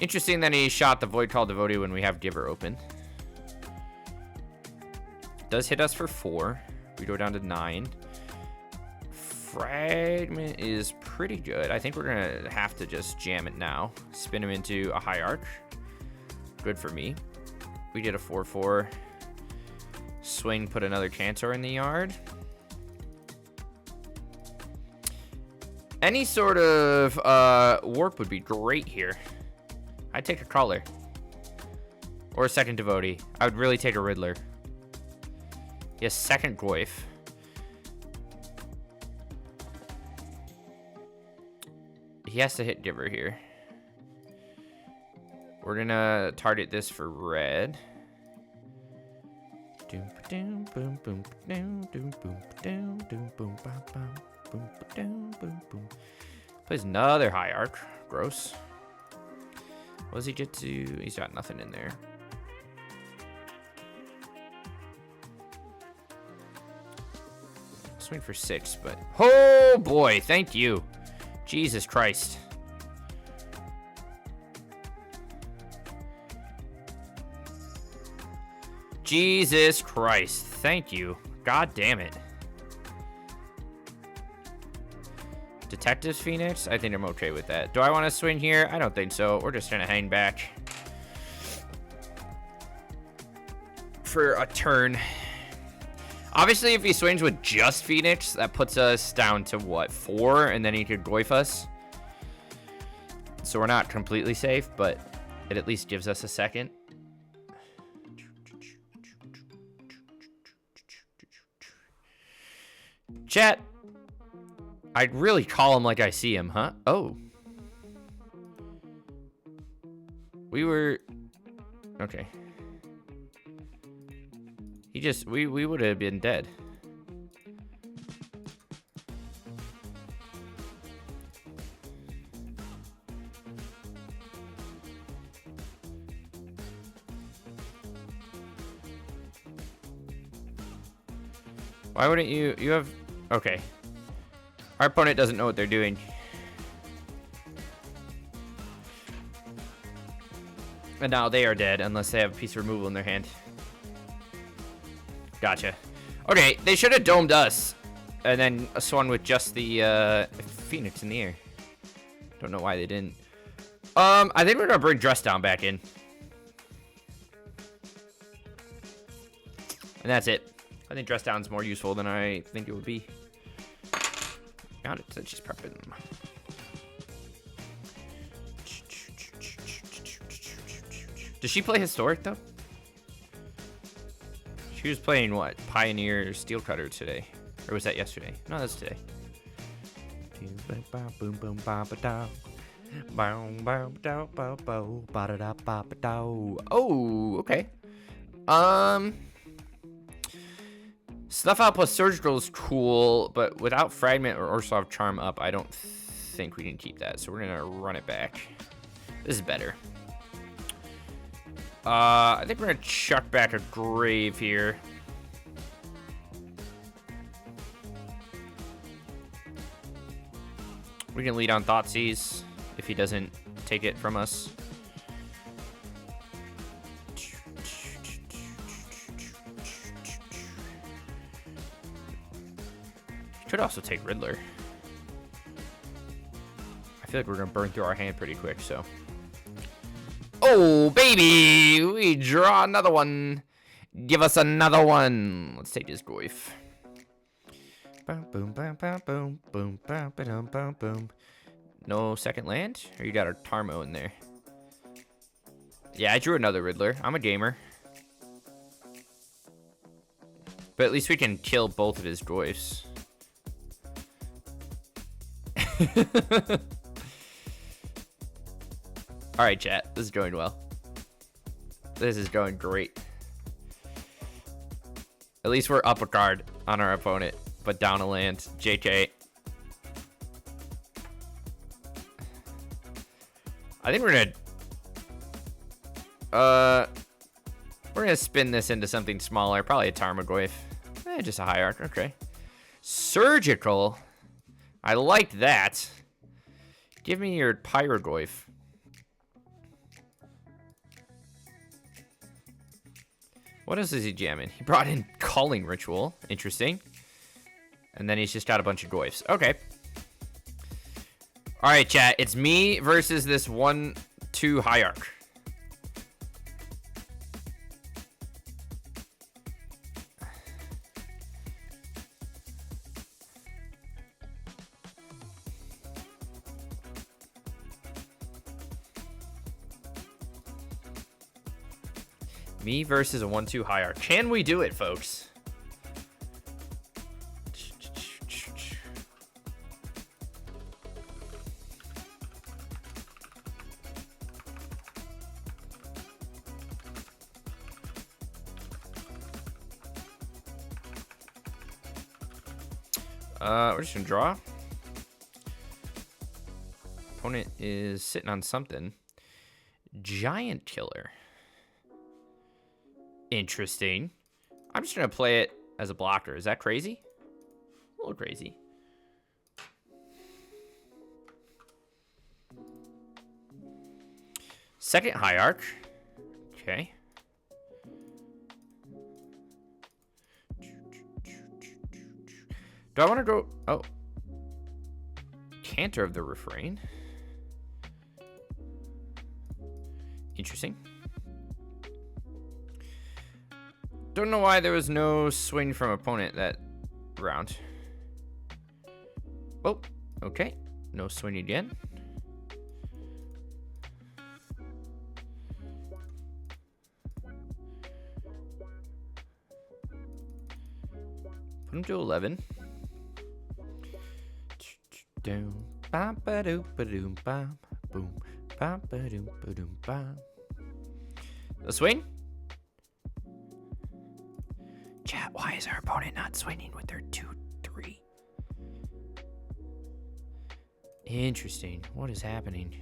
Interesting that he shot the Void Call Devotee when we have Giver open. Does hit us for 4. We go down to 9. Fragment is pretty good. I think we're gonna have to just jam it now. Spin him into a High Arch. Good for me. We did a 4/4. Swing, put another Cantor in the yard. Any sort of warp would be great here. I'd take a Crawler. Or a second Devotee. I would really take a Riddler. He has second Goyf. He has to hit Giver here. We're gonna target this for red. Plays another Hierarch. Gross. What does he get to? He's got nothing in there. Swing for 6, but... Oh, boy. Thank you. Jesus Christ. Jesus Christ. Thank you. God damn it. Detectives Phoenix? I think I'm okay with that. Do I want to swing here? I don't think so. We're just going to hang back for a turn. Obviously, if he swings with just Phoenix, that puts us down to, what, 4? And then he could Goyf us. So we're not completely safe, but it at least gives us a second. Chat. I'd really call him like I see him, huh? Oh. We were... Okay. He just... We would have been dead. Why wouldn't you... You have... Okay. Our opponent doesn't know what they're doing. And now they are dead unless they have a piece of removal in their hand. Gotcha. Okay, they should have domed us. And then swung with just the Phoenix in the air. Don't know why they didn't. I think we're going to bring Dress Down back in. And that's it. I think Dress Down's more useful than I think it would be. Got it. That's just prepping. Does she play Historic, though? She was playing, what? Pioneer Steel Cutter today. Or was that yesterday? No, that's today. Oh, okay. Snuff Out plus Surgical is cool, but without Fragment or Ursolve Charm up, I don't think we can keep that. So we're going to run it back. This is better. I think we're going to chuck back a Grave here. We can lead on Thoughtseize if he doesn't take it from us. Could also take Riddler. I feel like we're gonna burn through our hand pretty quick, so. Oh, baby! We draw another one. Give us another one. Let's take this Goyf. Boom, boom, boom, boom, boom, boom, boom, boom, boom, boom. No second land? Or you got our Tarmo in there? Yeah, I drew another Riddler. I'm a gamer. But at least we can kill both of his Goyfs. Alright, chat. This is going well. This is going great. At least we're up a card on our opponent, but down a land. JK. I think we're gonna spin this into something smaller. Probably a Tarmogoyf. Just a Hierarch. Okay. Surgical. I like that. Give me your Pyrogoyf. What else is he jamming? He brought in Calling Ritual. Interesting. And then he's just got a bunch of Goyfs. Okay. Alright, chat. It's me versus this 1-2 Hierarch. Me versus a 1-2 high arc. Can we do it, folks? We're just gonna draw. Opponent is sitting on something. Giant Killer. Interesting. I'm just gonna play it as a blocker. Is that crazy? A little crazy. Second high arc. Okay. Do I want to go? Oh. Cantor of the Refrain. Interesting. Don't know why there was no swing from opponent that round. Oh, okay. No swing again. Put him to 11. The swing? Chat, why is our opponent not swinging with their 2-3? Interesting. What is happening?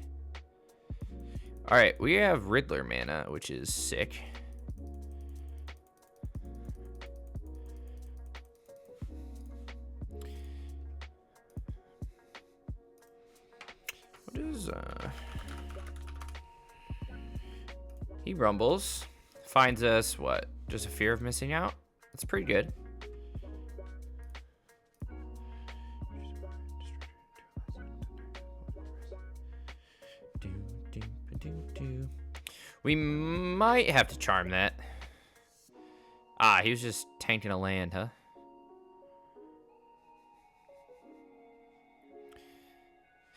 Alright, we have Riddler mana, which is sick. What is, He rumbles. Finds us, what? Just a fear of missing out? That's pretty good. We might have to charm that. Ah, he was just tanking a land, huh?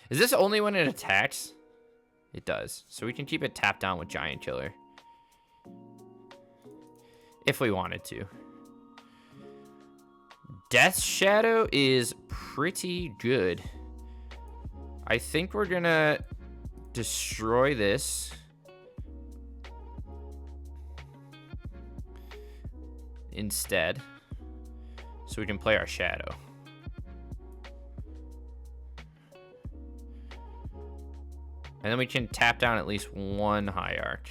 Is this only when it attacks? It does. So we can keep it tapped down with Giant Killer. If we wanted to. Death Shadow is pretty good. I think we're gonna destroy this. Instead. So we can play our Shadow. And then we can tap down at least one high arc.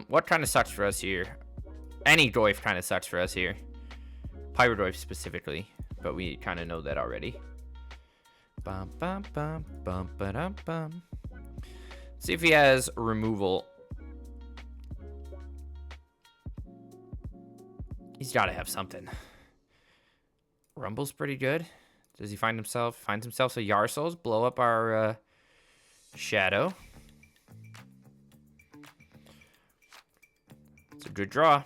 What kind of sucks for us here? Any Doif kind of sucks for us here. Pyrodoif specifically, but we kind of know that already. Bum, bum, bum, bum, ba-dum, bum. See if he has removal. He's got to have something. Rumble's pretty good. Does he find himself? Finds himself a Yarsouls. Blow up our Shadow. It's a good draw.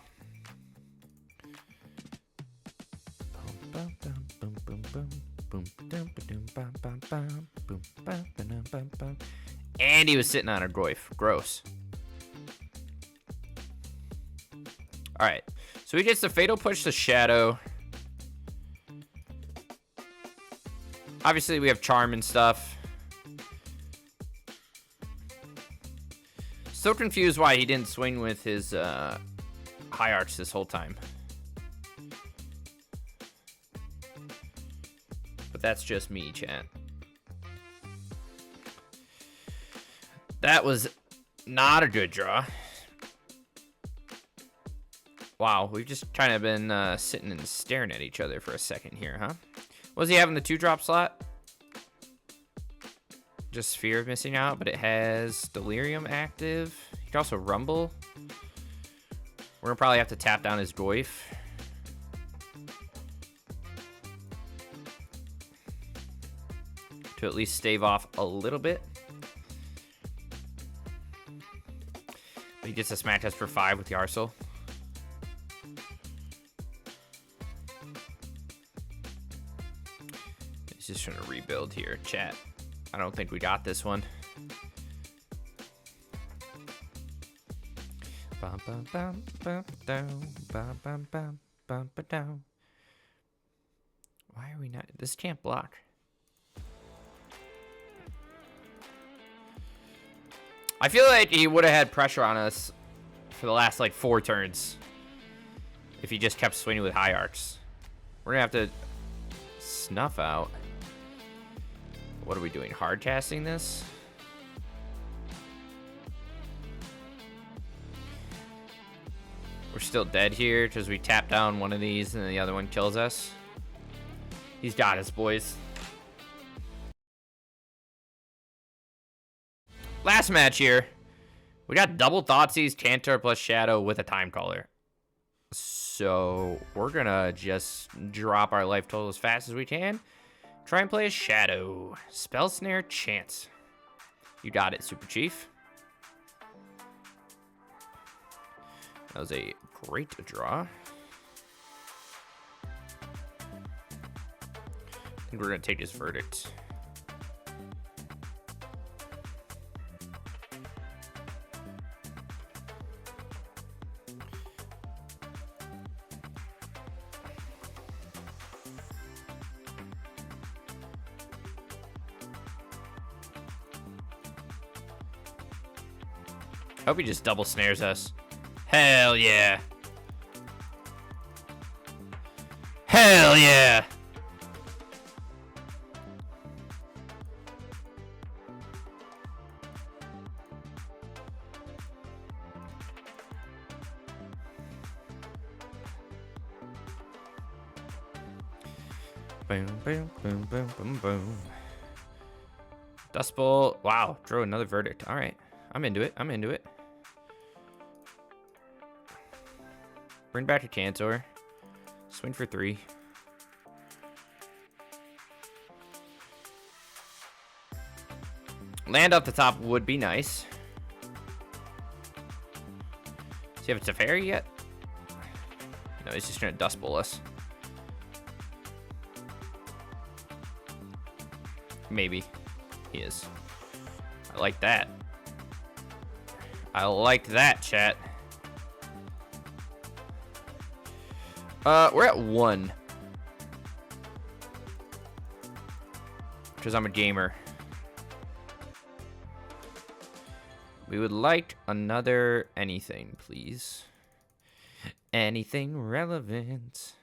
And he was sitting on a Goif. Gross. Alright. So he gets the Fatal Push to Shadow. Obviously, we have Charm and stuff. Still confused why he didn't swing with his High Arch this whole time. But that's just me, chat. That was not a good draw. Wow, we've just kind of been sitting and staring at each other for a second here, huh? Was he having the 2-drop slot? Just fear of missing out, but it has Delirium active. He can also Rumble. We're gonna probably have to tap down his Goif. To at least stave off a little bit. But he gets a Smack Test for 5 with Yarsouls. He's just trying to rebuild here, chat. I don't think we got this one. Bum, bum, bum, bum, down, bum, bum, bum, bum, down. Why are we not? This can't block. I feel like he would have had pressure on us for the last like 4 turns if he just kept swinging with high arcs. We're gonna have to snuff out. What are we doing? Hard casting this? We're still dead here because we tap down one of these and the other one kills us. He's got us, boys. Last match here. We got double Thoughtseize, Cantor plus Shadow with a Time Caller. So we're gonna just drop our life total as fast as we can. Try and play a Shadow. Spell Snare, Chance. You got it, Super Chief. That was a great draw. I think we're gonna take his verdict. Hope he just double snares us. Hell yeah. Hell yeah. Boom, boom, boom, boom, boom, boom. Dust Bowl. Wow, drew another verdict. All right. I'm into it. I'm into it. Bring back a Cantor. Swing for 3. Land off the top would be nice. See if it's a fairy yet? No, he's just gonna Dust Bowl us. Maybe. He is. I like that. I like that, chat. We're at 1. Because I'm a gamer. We would like another anything, please. Anything relevant.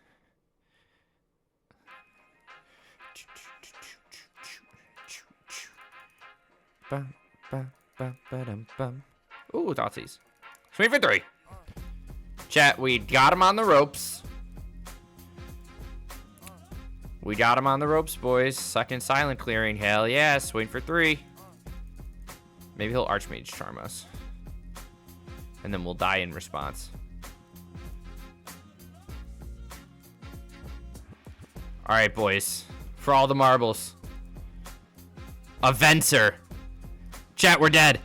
Bum, bum, bum, ba-dum, bum. Ooh, Thoughtseize. Swing for 3. Chat, we got him on the ropes. We got him on the ropes, boys. Second silent clearing. Hell yeah. Swing for 3. Maybe he'll Archmage Charm us. And then we'll die in response. Alright, boys. For all the marbles. A Venser. Chat, we're dead.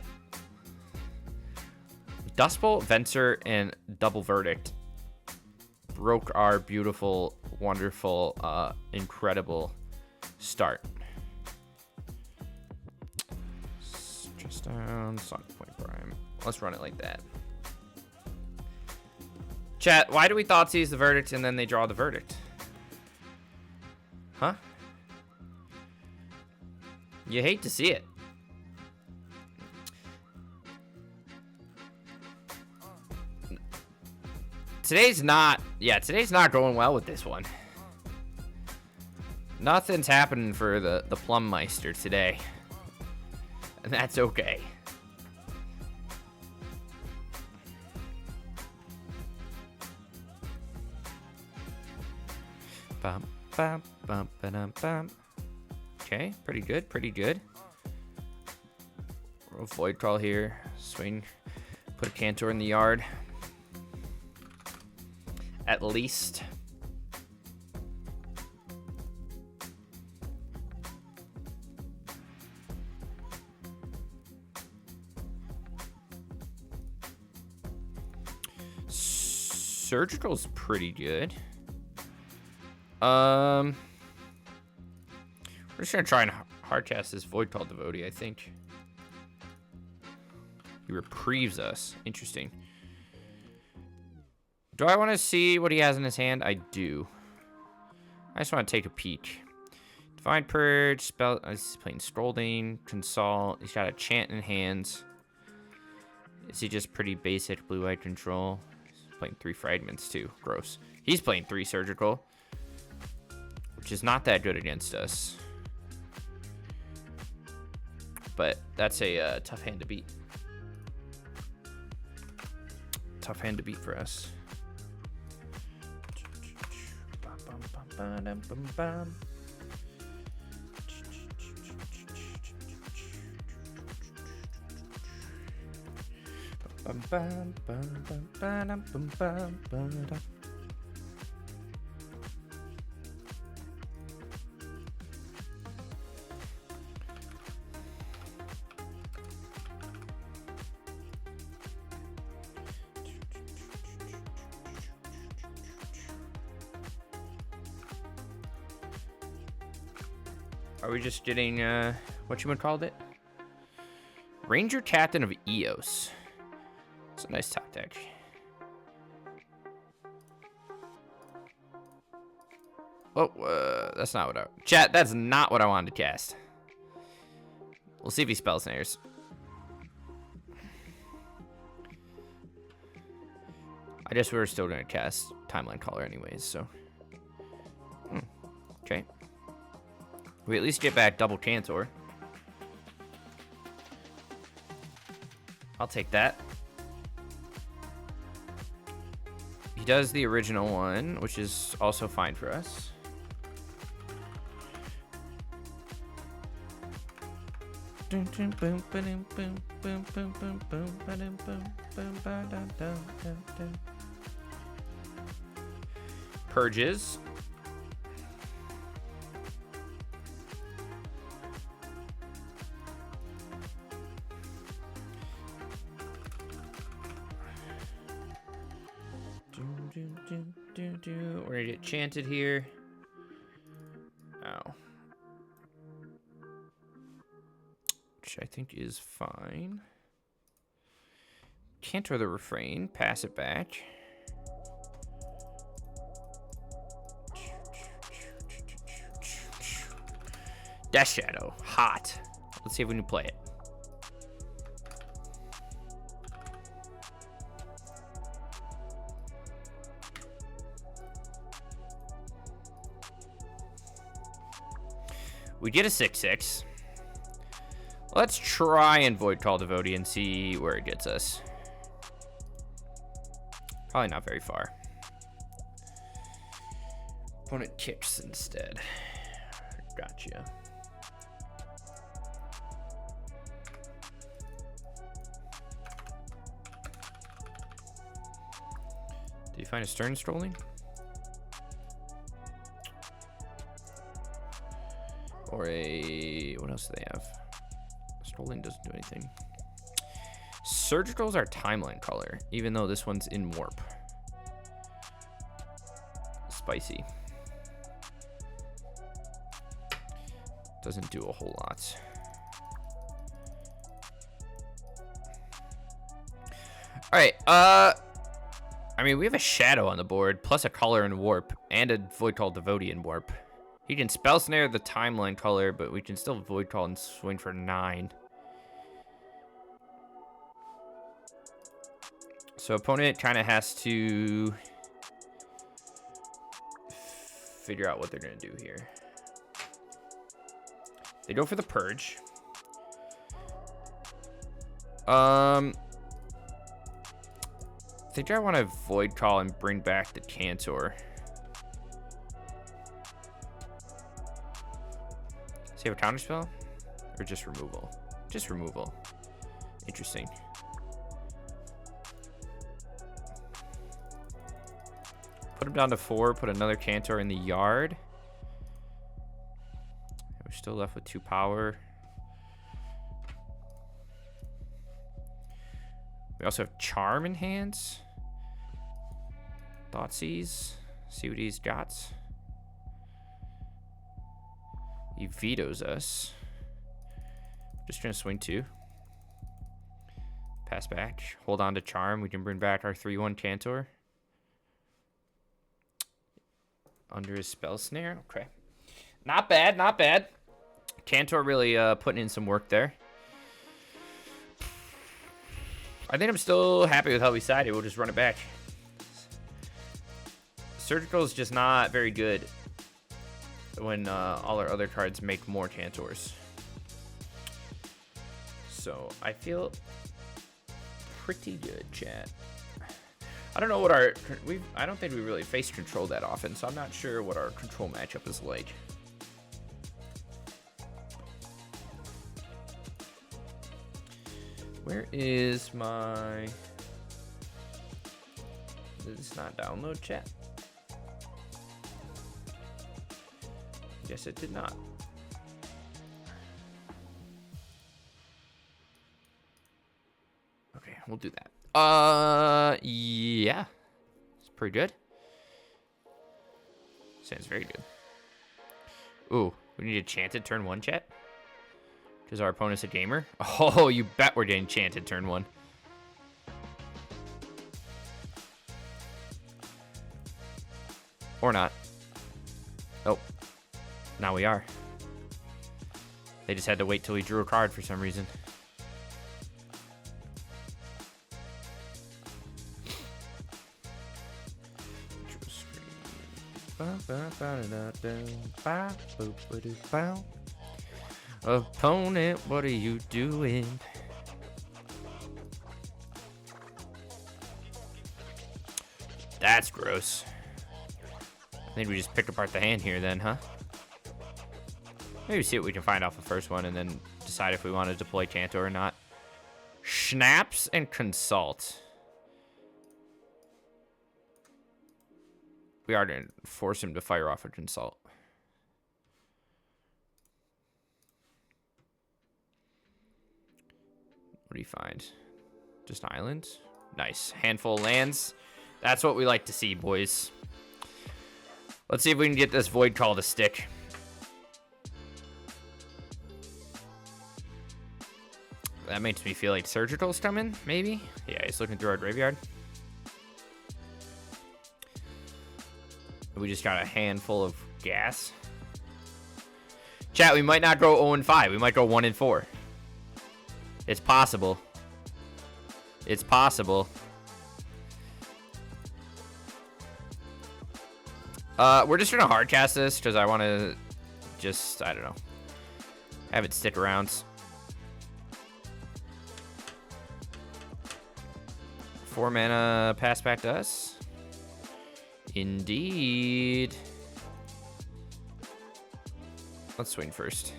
Dust Bolt, Venser, and Double Verdict broke our beautiful, wonderful, incredible start. Stress down, Sonic Point Prime. Let's run it like that. Chat, why do we Thoughtseize the verdict and then they draw the verdict? Huh? You hate to see it. Today's not going well with this one. Nothing's happening for the Plum Meister today. And that's okay. Bum, bum, bum, ba-dum, bum. Okay, pretty good, pretty good. Roll Void Crawl here. Swing. Put a Cantor in the yard. At least. Surgical's pretty good. We're just gonna try and hardcast this Void Call Devotee, I think. He reprieves us. Interesting. Do I want to see what he has in his hand? I do. I just want to take a peek. Divine Purge, spell. He's playing Scolding, Consult. He's got a Chant in hands. Is he just pretty basic blue-white control? He's playing 3 Fragments too. Gross. He's playing 3 Surgical, which is not that good against us. But that's a tough hand to beat. Tough hand to beat for us. Are we just getting, what you would call it? Ranger Captain of Eos. It's a nice top deck. Oh, that's not what I... Chat, that's not what I wanted to cast. We'll see if he spell snares. I guess we were still going to cast Timeline Caller anyways, so... Okay. We at least get back double Cantor. I'll take that. He does the original one, which is also fine for us. Purges. We're gonna get chanted here. Oh. Which I think is fine. Cantor the refrain, pass it back. Death Shadow, hot. Let's see if we can play it. We get a 6/6. Let's try and Void Call Devotee and see where it gets us. Probably not very far. Opponent kicks instead. Gotcha. Do you find a Stern Strolling? Or a... what else do they have? Strolling doesn't do anything. Surgicals are Timeline Color, even though this one's in Warp. Spicy. Doesn't do a whole lot. Alright, I mean, we have a Shadow on the board, plus a Color in Warp, and a Void Call Devotee in Warp. He can Spell Snare the Timeline Color, but we can still Void Call and swing for 9. So opponent kind of has to figure out what they're going to do here. They go for the Purge. I think I want to Void Call and bring back the Cantor. Does he have a counterspell? Or just removal? Just removal. Interesting. Put him down to 4, put another Cantor in the yard. We're still left with 2 power. We also have Charm in hands. Thoughtseize. See what he's got. He vetoes us. Just gonna swing 2. Pass back. Hold on to Charm. We can bring back our 3/1 Cantor. under his spell snare. Okay. Not bad, not bad. Tantor really putting in some work there. I think I'm still happy with how we sided. We'll just run it back. Surgical is just not very good when all our other cards make more Tantors. So I feel pretty good, chat. I don't know what I don't think we really face control that often, so I'm not sure what our control matchup is like. Where is my... Did this not download, chat? Yes, it did not. Okay, we'll do that. Yeah. It's pretty good. Sounds very good. Ooh, we need a chanted turn 1, chat? Because our opponent's a gamer? Oh, you bet we're getting chanted turn 1. Or not. Oh. Now we are. They just had to wait till we drew a card for some reason. Opponent, what are you doing? That's gross. I think we just picked apart the hand here then, huh? Maybe see what we can find off the first one and then decide if we want to deploy Tantor or not. Schnapps and Consult. We are going to force him to fire off a Consult. What do you find? Just islands? Nice. Handful of lands. That's what we like to see, boys. Let's see if we can get this Void Call to stick. That makes me feel like Surgical's coming, maybe? Yeah, he's looking through our graveyard. We just got a handful of gas. Chat, we might not go 0-5. We might go 1-4. It's possible. It's possible. We're just gonna hardcast this because I want to just, I don't know, have it stick around. 4 mana pass back to us. Indeed. Let's swing first.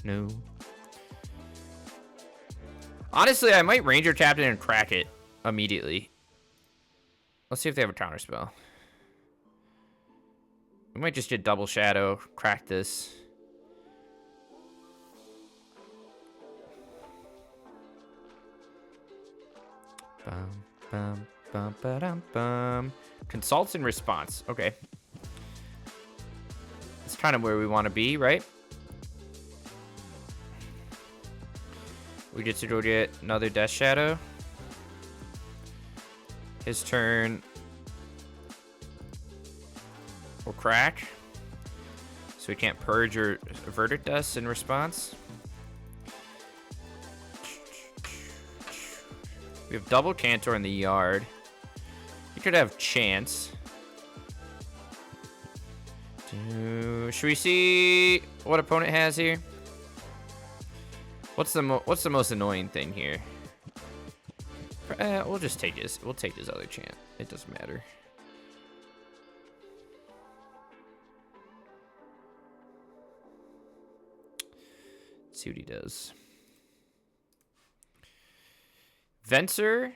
No. Honestly, I might Ranger Captain and crack it immediately. Let's see if they have a counter spell. We might just get double shadow, crack this. Consults in response. Okay. That's kind of where we want to be, right? We get to go get another Death Shadow. His turn. We'll crack. So we can't purge or verdict us in response. We have double Cantor in the yard. We could have Chance. Should we see what opponent has here? What's the most annoying thing here? We'll just take his. We'll take his other chant. It doesn't matter. Let's see what he does. Venser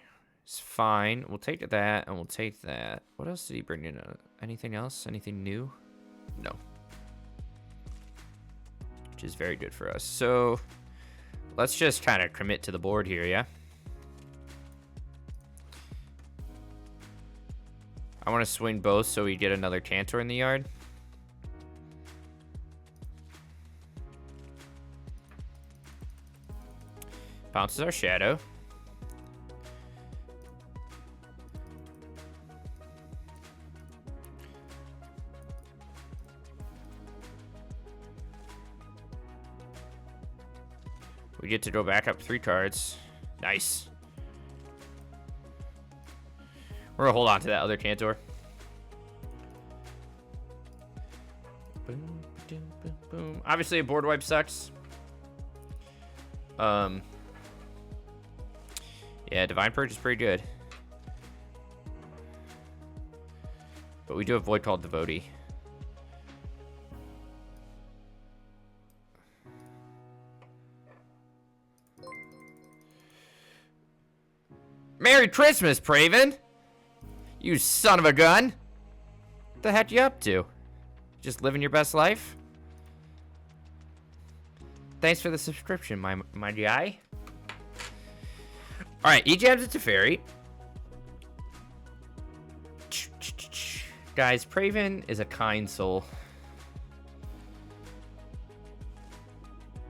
is fine. We'll take that and we'll take that. What else did he bring in? Anything else? Anything new? No. Which is very good for us. So let's just kind of commit to the board here, yeah? I want to swing both so we get another Cantor in the yard. Bounces our Shadow. We get to go back up 3 cards. Nice. We're gonna hold on to that other Cantor. Boom, boom, boom, boom. Obviously, a board wipe sucks. Yeah, Divine Purge is pretty good. But we do have Void Called Devotee. Merry Christmas, Praven! You son of a gun! What the heck you up to? Just living your best life? Thanks for the subscription, my guy. Alright, E-Jabs it to Fairy. Guys, Praven is a kind soul.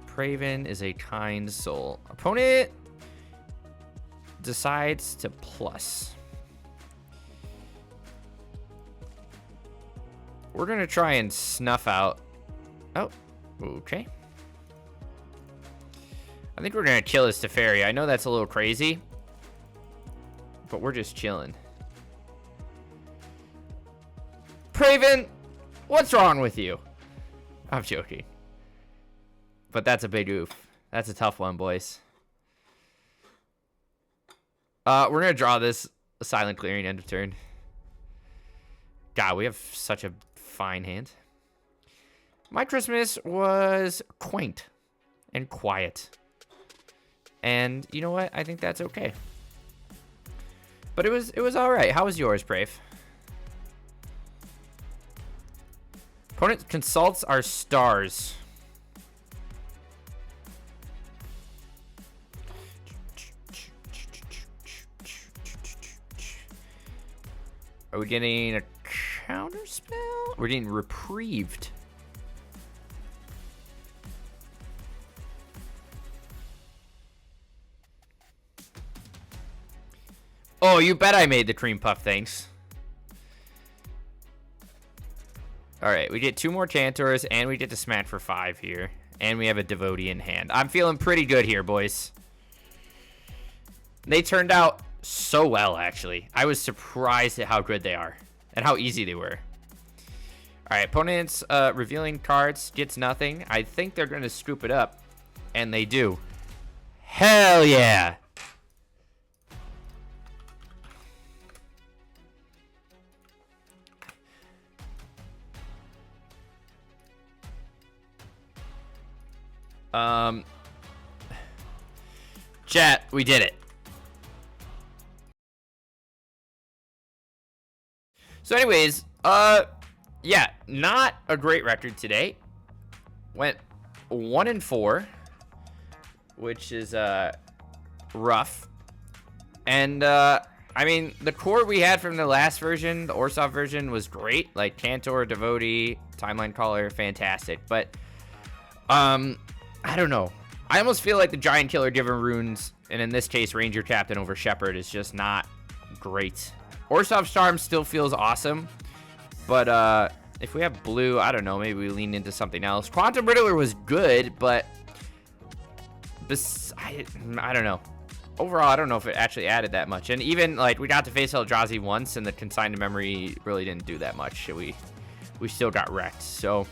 Praven is a kind soul. Opponent decides to plus. We're gonna try and snuff out. Oh, okay. I think we're gonna kill this Teferi. I know that's a little crazy, but we're just chilling. Praven, what's wrong with you? I'm joking. But that's a big oof. That's a tough one, boys. We're gonna draw this Silent Clearing end of turn. God, we have such a fine hand. My Christmas was quaint and quiet. And you know what? I think that's okay. But it was all right. How was yours, Brave? Opponent consults our stars. Are we getting a counter spell? We're getting reprieved. Oh, you bet I made the cream puff, thanks. Alright, we get 2 more Chantors, and we get to smack for 5 here. And we have a Devotee in hand. I'm feeling pretty good here, boys. They turned out so well, actually. I was surprised at how good they are. And how easy they were. Alright, opponents revealing cards gets nothing. I think they're going to scoop it up. And they do. Hell yeah! Chat, we did it. So anyways, yeah, not a great record today. Went 1-4, which is rough. And I mean, the core we had from the last version, the Orsov version, was great. Like Cantor, Devotee, Timeline Caller, fantastic. But I don't know. I almost feel like the Giant Killer given runes, and in this case, Ranger Captain over Shepherd, is just not great. Orsov's Charm still feels awesome, but if we have blue, I don't know, maybe we lean into something else. Quantum Riddler was good, but I don't know. Overall, I don't know if it actually added that much. And even, like, we got to face Eldrazi once, and the Consigned Memory really didn't do that much. We still got wrecked, so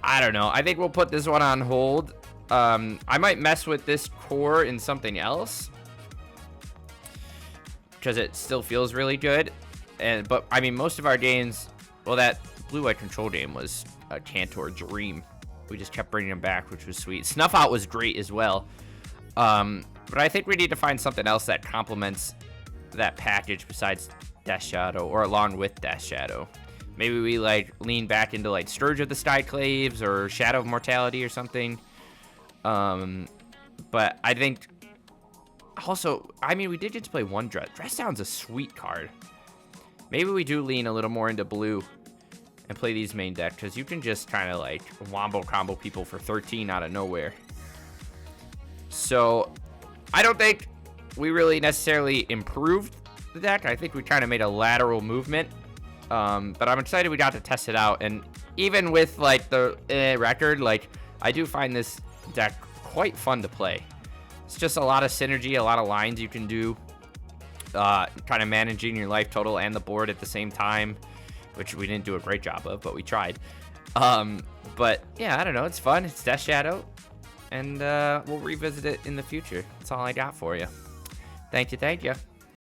I don't know. I think we'll put this one on hold. I might mess with this core in something else because it still feels really good. But I mean, most of our games, well, that blue-white control game was a Cantor dream. We just kept bringing them back, which was sweet. Snuff Out was great as well. But I think we need to find something else that complements that package besides Death Shadow, or along with Death Shadow. Maybe we like lean back into like Scourge of the Skyclaves or Shadow of Mortality or something. But I think also, I mean, we did get to play one Dress. Dress Down's a sweet card. Maybe we do lean a little more into blue and play these main deck, because you can just kind of like wombo combo people for 13 out of nowhere. So I don't think we really necessarily improved the deck. I think we kind of made a lateral movement. But I'm excited we got to test it out. And even with like the record, like I do find this deck quite fun to play. It's just a lot of synergy, a lot of lines you can do, kind of managing your life total and the board at the same time, which we didn't do a great job of, but we tried. But yeah, I don't know, it's fun. It's Death Shadow, and we'll revisit it in the future. That's all I got for you. Thank you.